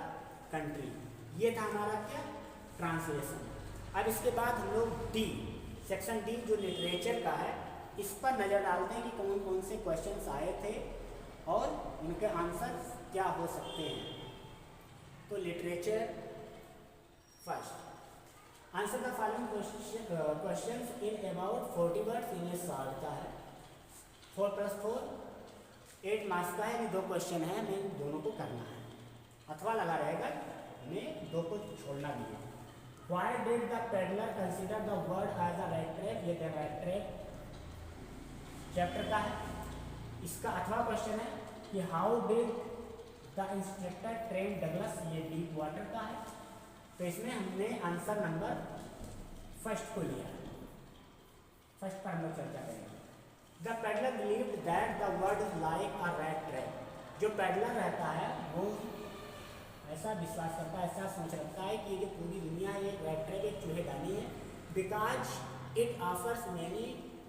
country। ये था हमारा क्या, translation. अब इसके बाद हम लोग D, section D जो लिटरेचर का है, इस पर नज़र डालते हैं कि कौन कौन से क्वेश्चंस आए थे और उनके आंसर क्या हो सकते हैं। तो literature first, answer the following questions in about 40 words in A short का है। 4+4 8 मार्क्स का है, ये 2 क्वेश्चन है, हमें दोनों को करना है, अथवा लगा रहेगा, हमें 2 को छोड़ना भी है। Why did the peddler consider the word as a rat trap? ये द रैट ट्रैप चैप्टर का है। इसका अथवा क्वेश्चन है कि how did the instructor train Douglas, ये डीप वाटर का है। तो इसमें हमने आंसर नंबर फर्स्ट को लिया, फर्स्ट पर हम लोग चर्चा करेंगे। The peddler believed that the word is like a rat trap. जो पेडलर रहता है वो ऐसा विश्वास करता है, ऐसा सोच रखता है कि ये जो पूरी दुनिया है एक रैट ट्रैप, एक चूहेदानी है। Because it offers many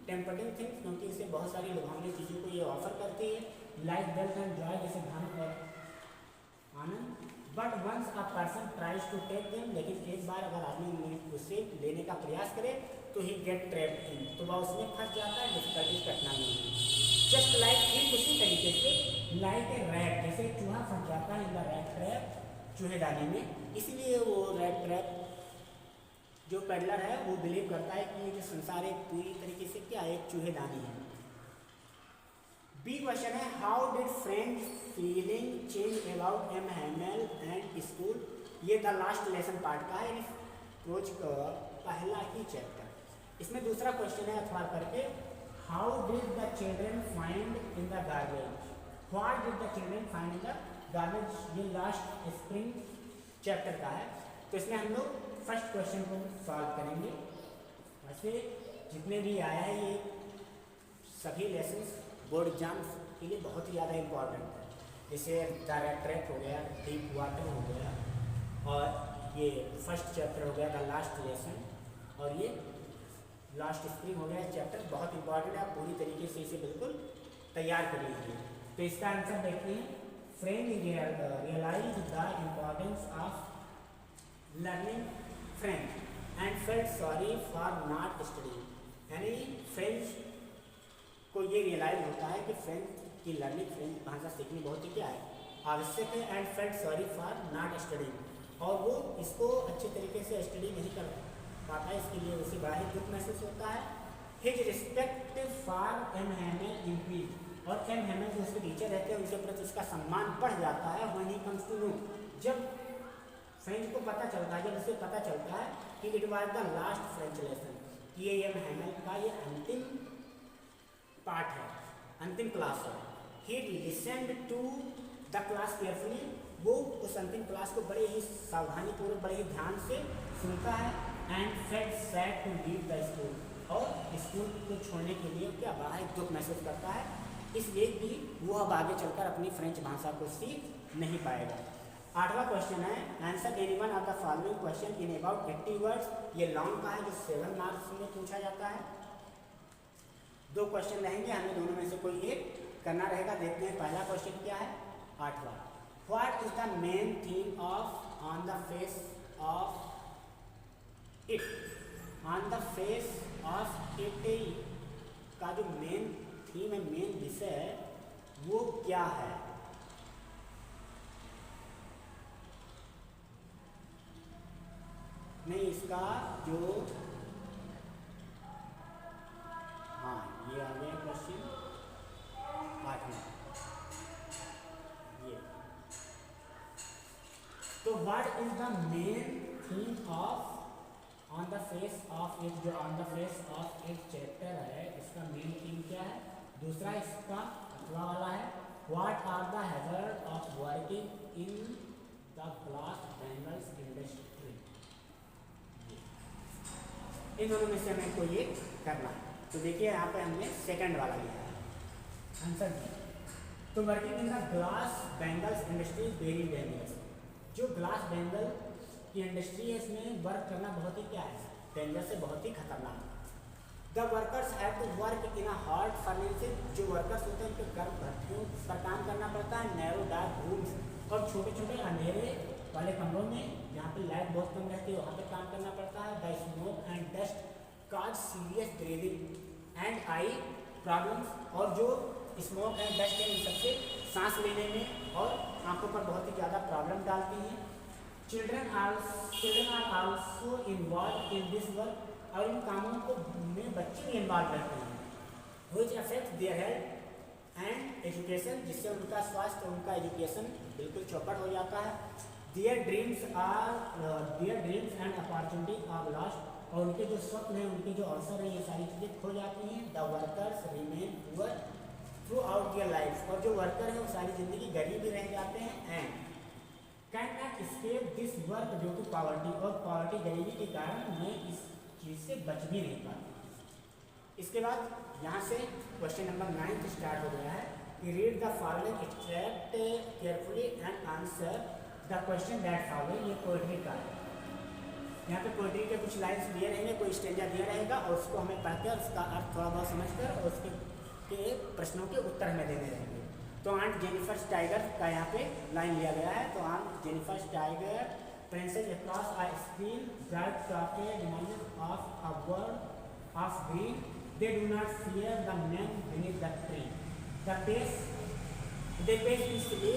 tempting things, क्योंकि इसे बहुत सारी लुभावनी चीज़ों को ये ऑफर करती है। लाइक वेल्थ एंड जॉय, जैसे धन और आनंद। But once a person tries to take them, लेकिन एक बार अगर आदमी उसे लेने का प्रयास करे तो ही गेट ट्रैप्ड इन, तो वह उसमें फंस जाता है, डिफिकल्टीज कठिनाई। जस्ट लाइक, ठीक उसी तरीके से लाइक ए रैट, जैसे चूहा फंस जाता है इन द रैट ट्रैप, चूहेदानी में। इसीलिए वो रैट ट्रैप जो पेडलर है वो बिलीव करता है कि ये जो संसार एक पूरी तरीके से क्या, एक चूहेदानी है। बी क्वेश्चन है, how did friend feeling change about M Hamel and school. ये द लास्ट लेसन पार्ट का है, रोज का पहला ही चैप्टर। इसमें दूसरा क्वेश्चन है अथवा करके, how did the children find in the garbage. What did the children find in the garbage, ये लास्ट स्प्रिंग चैप्टर का है। तो इसमें हम लोग फर्स्ट क्वेश्चन को सॉल्व करेंगे। वैसे जितने भी आया है ये सभी लेसन्स बोर्ड एग्जाम्स के लिए बहुत ही ज़्यादा इम्पॉर्टेंट है। जैसे डायरेक्ट ट्रैक हो गया, डीप वाटर हो गया, और ये फर्स्ट चैप्टर हो गया द लास्ट लेसन, और ये लास्ट स्प्रिंग हो गया चैप्टर, बहुत इंपॉर्टेंट है। आप पूरी तरीके से इसे बिल्कुल तैयार कर लीजिए। तो इसका आंसर देखते हैं, friend realise the importance of learning French and felt sorry for not studying. यानी फ्रेंच को ये रियलाइज होता है कि फ्रेंच की लर्निंग, फ्रेंच भाषा सीखनी बहुत ही क्या है, आवश्यक है, and felt sorry for not studying, और वो इसको अच्छे तरीके से स्टडी नहीं कर पाता है, इसके लिए उसे बड़ा ही दुख महसूस होता है। His respect for M Hamel increase, और एम हैमल जो उसके टीचर रहते हैं उनके प्रति उसका सम्मान बढ़ जाता है। When he comes to know, जब फ्रेंच को पता चलता है, जब उसे पता चलता है कि it was the last French lesson, कि ये एम हैमल का ये अंतिम पार्ट है, अंतिम क्लास है। He listened to the class carefully, वो उस अंतिम क्लास को बड़े ही सावधानीपूर्वक, बड़े ही ध्यान से सुनता है। And felt sad to leave the school, और स्कूल को छोड़ने के लिए क्या बड़ा ही दुख महसूस करता है, इसलिए कि वो अब आगे चलकर अपनी फ्रेंच भाषा को सीख नहीं पाएगा। 8वां क्वेश्चन है, answer any one of the following question in about 80 words. ये लॉन्ग का है जो 7 मार्क्स में पूछा जाता है। 2 क्वेश्चन रहेंगे, हमें दोनों में से कोई एक करना रहेगा। देखते हैं पहला क्वेश्चन क्या है, 8वां। What is the main theme of on the face of it, on the face of it का जो मेन थीम है, मेन विषय है, वो क्या है? नहीं, इसका जो, हाँ ये आ गया क्वेश्चन 8वां ये। तो what is the main theme of on the face of it, जो on the face of it chapter है, इसका मेन थीम क्या है? दूसरा इसका 8वां वाला है, what are the hazard of working in the glass bangles industry. इन दोनों में से हमें कोई एक करना है। तो देखिए यहाँ पे हमने सेकंड वाला लिया है आंसर। तो working in the glass bangles industry is very dangerous, जो ग्लास बैंगल की इंडस्ट्री है इसमें वर्क करना बहुत ही क्या है, डेंजर से, बहुत ही खतरनाक। The workers have to work in a hot furnaces, जो वर्कर्स होते हैं उनको गर्म भट्टियों पर काम करना पड़ता है। नैरो डार्क रूम्स, और छोटे छोटे अंधेरे वाले कमरों में जहाँ पे लाइट बहुत कम रहती है वहाँ पे काम करना पड़ता है। The smoke and dust cause serious breathing and I problems, और जो स्मोक एंड डस्ट है इन सबसे सांस लेने में और आंखों पर बहुत ही ज़्यादा प्रॉब्लम डालती हैं। Children are also involve in this work, और इन कामों को में बच्चे भी इन्वॉल्व रहते हैं। Which affect their health and education, जिससे उनका स्वास्थ्य, उनका एजुकेशन बिल्कुल चौपट हो जाता है। Their dreams and opportunities are lost, और उनके जो स्वप्न हैं, उनके जो अवसर हैं, ये सारी चीज़ें खो जाती हैं। The workers remain poor through out their life, और जो वर्कर हैं वो सारी ज़िंदगी गरीब ही रह जाते हैं। And can not escape this work due to poverty, और पॉवर्टी, गरीबी के कारण मैं इस चीज़ से बच भी नहीं पाती। इसके बाद यहाँ से क्वेश्चन नंबर 9 स्टार्ट हो गया है कि read the following extract carefully and answer the question that follow. ये पोएट्री का है, यहाँ पे पोएट्री के कुछ लाइन्स दिए रहेंगे, कोई स्टेंजा दिया रहेगा, और उसको हमें पढ़कर उसका अर्थ थोड़ा बहुत समझकर और उसके प्रश्नों के उत्तर हमें देने रहेंगे। तो आंट जेनिफर स्टाइगर का यहाँ पे लाइन लिया गया है। तो आंट जेनिफर स्टाइगर princes across a screen bright carpet reminders of a world of green. They do not fear the man beneath the tree. They face peacefully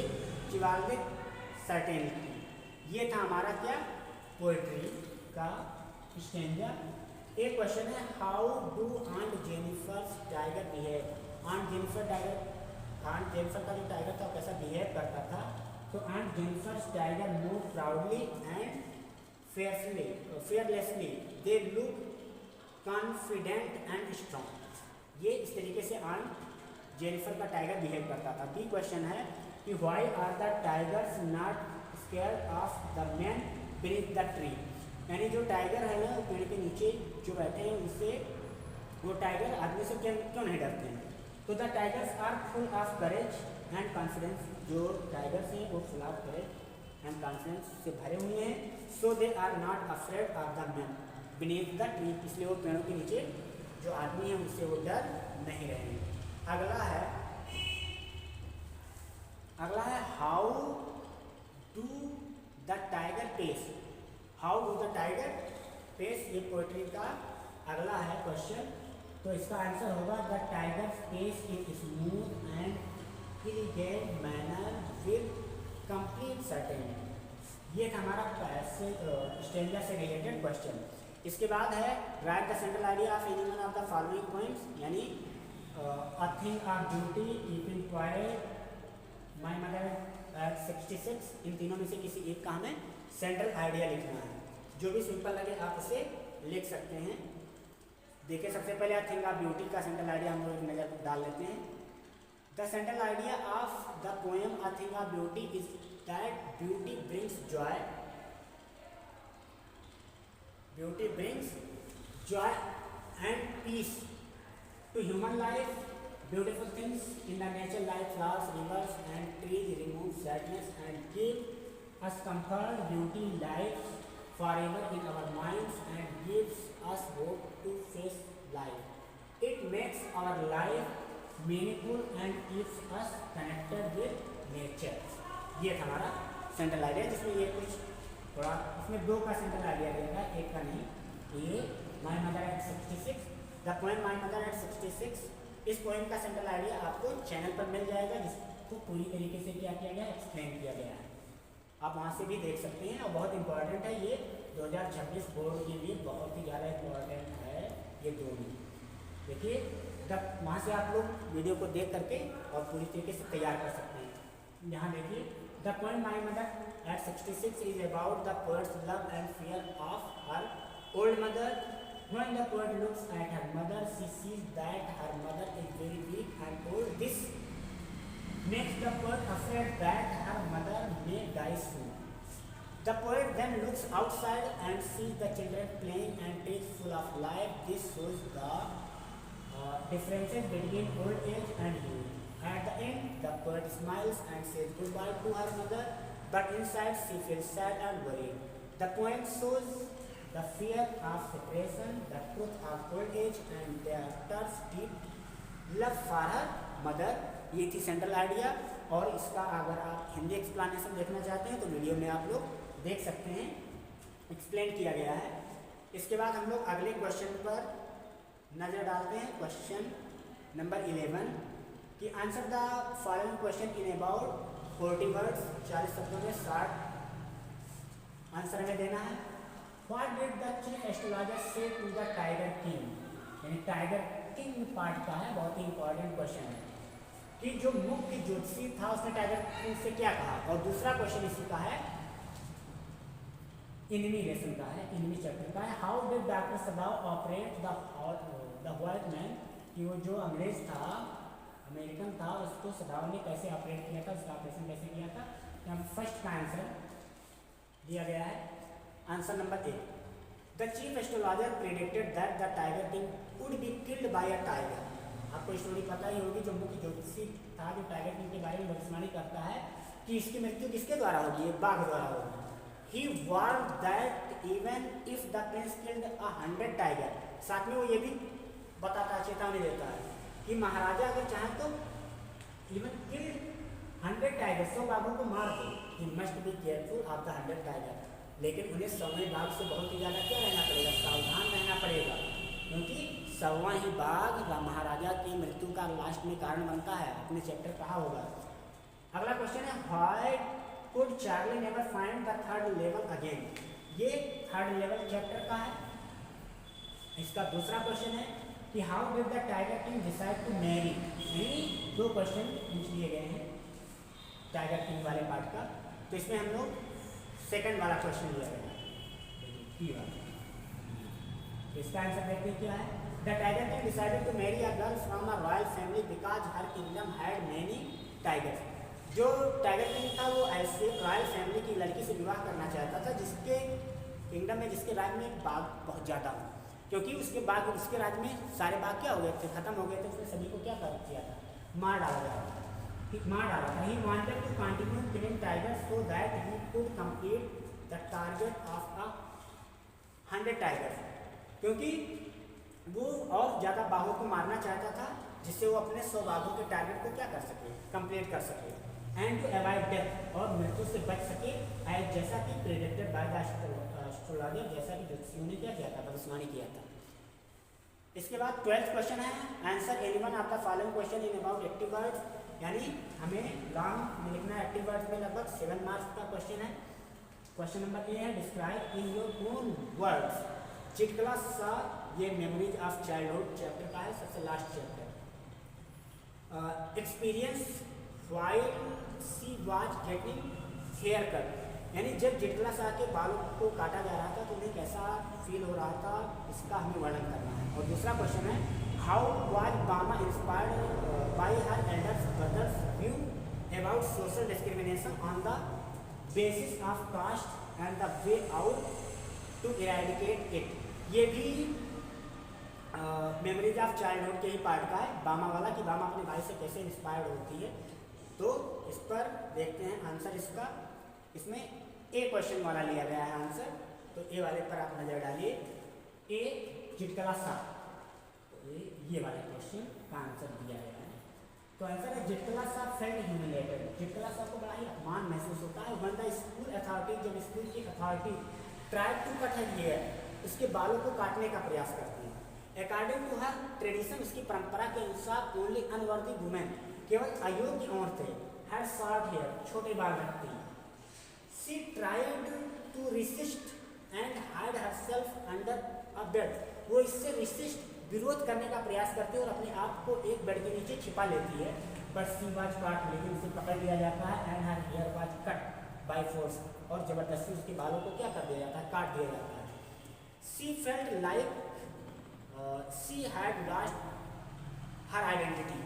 chivalric certainty. ये था हमारा क्या, पोएट्री का स्टैंजा। एक क्वेश्चन है, how do Aunt Jennifer tiger behave. Aunt Jennifer का जो tiger था वो कैसा बिहेव करता था। तो aunt Jennifer tiger move proudly and fearlessly. They look confident and strong. ये इस तरीके से आंट जेनिफर का टाइगर बिहेव करता था। बी क्वेश्चन है कि why are the tigers not scared of the man beneath the tree. यानी जो टाइगर है ना, पेड़ के नीचे जो बैठे हैं, उनसे वो टाइगर आदमी से क्यों नहीं डरते हैं। तो the tigers are full of courage and confidence, जो टाइगर्स हैं वो full of courage and confidence से भरे हुए हैं। So they are not afraid of the man beneath the tree, इसलिए वो पेड़ों के नीचे जो आदमी है उससे वो डर नहीं रहे। अगला है how do the tiger pace, how do the tiger pace, ये पोएट्री का अगला है क्वेश्चन। तो इसका आंसर होगा the tiger pace in smooth and elegant manner with complete certainty. ये था हमारा स्टेंजा से रिलेटेड क्वेश्चन। इसके बाद है write the central idea of any one of the following points, यानी a thing of beauty, keeping quiet, my mother at 66, इन तीनों में से किसी एक का हमें सेंट्रल आइडिया लिखना है। जो भी सिंपल लगे आप उसे लिख सकते हैं। देखिए सबसे पहले अ थिंग ऑफ ब्यूटी का सेंट्रल आइडिया हम लोग नजर डाल लेते हैं। The central idea of the poem a thing of beauty is that beauty brings joy, beauty brings joy and peace to human life. Beautiful things in the nature like flowers, rivers and trees remove sadness and give us comfort. Beauty lives forever in our minds and gives us hope to face life. It makes our life meaningful and keeps us connected with nature. ये था हमारा central idea, जिसमें ये कुछ थोड़ा इसमें दो का सेंट्रल आइडिया दिया था, एक का नहीं। ये माई mother at 66, the poem my mother at 66, इस पोएम का सेंट्रल आइडिया आपको चैनल पर मिल जाएगा, जिसको पूरी तरीके से क्या किया गया, एक्सप्लेन किया गया है। आप वहाँ से भी देख सकते हैं। और बहुत इंपॉर्टेंट है ये 2026 बोर्ड के लिए, बहुत ही ज़्यादा इंपॉर्टेंट है ये दोनों। देखिए तब वहाँ से आप लोग वीडियो को देख करके और पूरी तरीके से तैयार कर सकते हैं। यहाँ देखिए the poem my mother at 66 is about the poets love and fear of her old mother. When the poet looks at her mother, she sees that her mother is very weak and old. This makes the poet afraid that her mother may die soon. The poet then looks outside and sees the children playing and trees full of life. This shows the differences between old age and youth. At the end, the poet smiles and says goodbye to her mother, but inside she feels sad and worried. The poem shows the fear of separation, the truth of old age and the daughter's deep love for her mother। ये थी central idea. और इसका अगर आप Hindi explanation देखना चाहते हैं तो वीडियो में आप लोग देख सकते हैं, एक्सप्लेन किया गया है। इसके बाद हम लोग अगले क्वेश्चन पर नज़र डालते हैं। क्वेश्चन नंबर 11 कि answer the following question in about 40 words, 40 शब्दों में 60 आंसर हमें देना है। What did the chief astrologer say to the tiger king? यानी टाइगर किंग पार्ट का है, बहुत ही इंपॉर्टेंट क्वेश्चन है कि जो मुख्य ज्योतिषी था उसने टाइगर किंग से क्या कहा। और दूसरा क्वेश्चन इसी का है, इनमी लेसन का है, इनमी चैप्टर का है। How did doctor सदाव operate the white man, कि वो जो अंग्रेज था, अमेरिकन था, उसको सदाव ने कैसे ऑपरेट किया था, उसका ऑपरेशन कैसे किया था। यहाँ फर्स्ट का आंसर दिया गया है। Answer number 8, the chief astrologer predicted that the tiger king would be killed by a tiger. आपको स्टोरी पता ही होगी, जो मुख्य ज्योतिषी था जो टाइगर किंग के बारे में भविष्यवाणी करता है कि इसकी मृत्यु किसके द्वारा होगी, बाघ द्वारा होगी। He warned that even if the prince killed 100 tiger, साथ में वो ये भी बताता, चेतावनी देता है कि महाराजा अगर चाहे तो इवन किल्ड 100 टाइगर, 100 बाघों को मार दो। He must be careful of the 100 tiger, लेकिन उन्हें 100वें बाघ से बहुत ही ज़्यादा क्या रहना पड़ेगा, सावधान रहना पड़ेगा, क्योंकि 100वां ही बाघ महाराजा की मृत्यु का लास्ट में कारण बनता है। अपने चैप्टर कहा होगा। अगला क्वेश्चन है why could Charlie never find the third level again. ये थर्ड लेवल चैप्टर का है। इसका दूसरा क्वेश्चन है कि how did the tiger king decide to marry. यानी दो क्वेश्चन पूछ लिए गए हैं टाइगर किंग वाले पार्ट का। तो इसमें हम लोग सेकंड वाला क्वेश्चन लिया गया, इसका आंसर देखते हैं क्या है। The tiger king decided to marry a girl from a royal family because her kingdom had many tigers. जो टाइगर किंग था वो ऐसे रॉयल फैमिली की लड़की से विवाह करना चाहता था जिसके किंगडम में, जिसके राज्य में बाघ बहुत ज़्यादा हो। क्योंकि उसके बाद उसके राज्य में सारे बाघ क्या हो गए थे, खत्म हो गए थे, उसने सभी को क्या कर किया था, मार डाला था। मार डाला था। He wanted to continue killing tigers so that he could complete the target of 100 tigers, क्योंकि वो और ज़्यादा बाघों को मारना चाहता था जिससे वो अपने 100 बाघों के टारगेट को क्या कर सके, कंप्लीट कर सके। एंड टू अवॉइड डेथ, और मृत्यु से बच सके, एज जैसा कि प्रेडिक्टेड बाय द एस्ट्रोलॉजर, जैसा कि ज्योतिषियों ने क्या किया था, भविष्यवाणी किया था। इसके बाद 12th क्वेश्चन है, answer anyone of the following question in about active words, यानी हमें लॉन्ग में लिखना है। एक्टिव वर्ड्स में लगभग 7 मार्क्स का क्वेश्चन है। क्वेश्चन नंबर ए है, describe in your own words Zitkala Sa, ये मेमोरीज ऑफ चाइल्डहुड चैप्टर का है, सबसे last chapter. Experience while she was getting hair cut, यानी जब चिटकला सा के बालों को काटा जा रहा था तो उन्हें कैसा फील हो रहा था, इसका हमें वर्णन करना है। और दूसरा क्वेश्चन है, how was Bama inspired by her elder brother's view about social discrimination on the basis of caste and the way out to eradicate it. ये भी मेमोरीज ऑफ चाइल्डहुड के ही पार्ट का है, बामा वाला, कि बामा अपने भाई से कैसे इंस्पायर्ड होती है। तो इस पर देखते हैं आंसर इसका। इसमें ए क्वेश्चन वाला लिया गया है आंसर, तो ए वाले पर आप नजर डालिए। ए चिटकला सा, ये वाला क्वेश्चन का आंसर दिया गया है। तो आंसर है चिटकला सा फेल्ट ह्यूमिलेटेड, चिटकला सा को बड़ा ही अपमान महसूस होता है। वन द स्कूल अथॉरिटी, जब स्कूल की authority tried to cut her hair, उसके बालों को काटने का प्रयास करती है। अकॉर्डिंग टू हर ट्रेडिशन, उसकी परंपरा के अनुसार ओनली अनवर्दी वुमेन, केवल अयोग्य औरतें हैड शॉर्ट हेयर, छोटे बाल रखती हैं। She tried to resist and hide herself under a bed, वो इससे रिसिस्ट, विरोध करने का प्रयास करती है और अपने आप को एक बेड के नीचे छिपा लेती है। बट शी वाज कट, लेकिन उसे पकड़ लिया जाता है। And her hair was cut by force, और जबरदस्ती उसके बालों को क्या कर दिया जाता है, काट दिया जाता है। She felt like she had lost her identity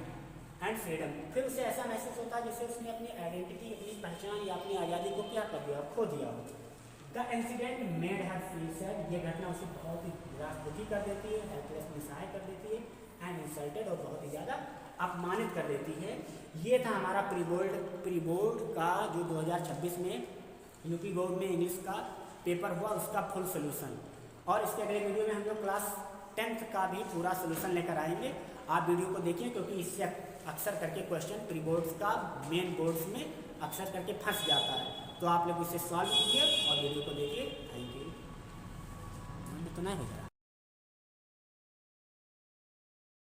and freedom, फिर उसे ऐसा महसूस होता है जैसे उसने अपनी आइडेंटिटी, अपनी पहचान या अपनी आज़ादी को क्या कर दिया, खो दिया हो। The incident made her feel sad, ये घटना उसे बहुत ही निराश दुखी कर देती है, हेल्पलेस निस्सहाय कर देती है, एंड इंसल्टेड, और बहुत ही ज़्यादा अपमानित कर देती है। ये था हमारा प्री बोर्ड का जो 2026 में यूपी बोर्ड में इंग्लिश का पेपर हुआ, उसका फुल सोल्यूशन। और इसके अगले वीडियो में हम लोग क्लास 10th का भी पूरा सोल्यूशन लेकर आएंगे। आप वीडियो को देखिए, क्योंकि इससे अक्सर करके क्वेश्चन प्री बोर्ड्स का मेन बोर्ड्स में अक्सर करके फंस जाता है। तो आप लोग इसे सॉल्व कीजिए और वीडियो को देखिए। Thank you. इतना ही होता है।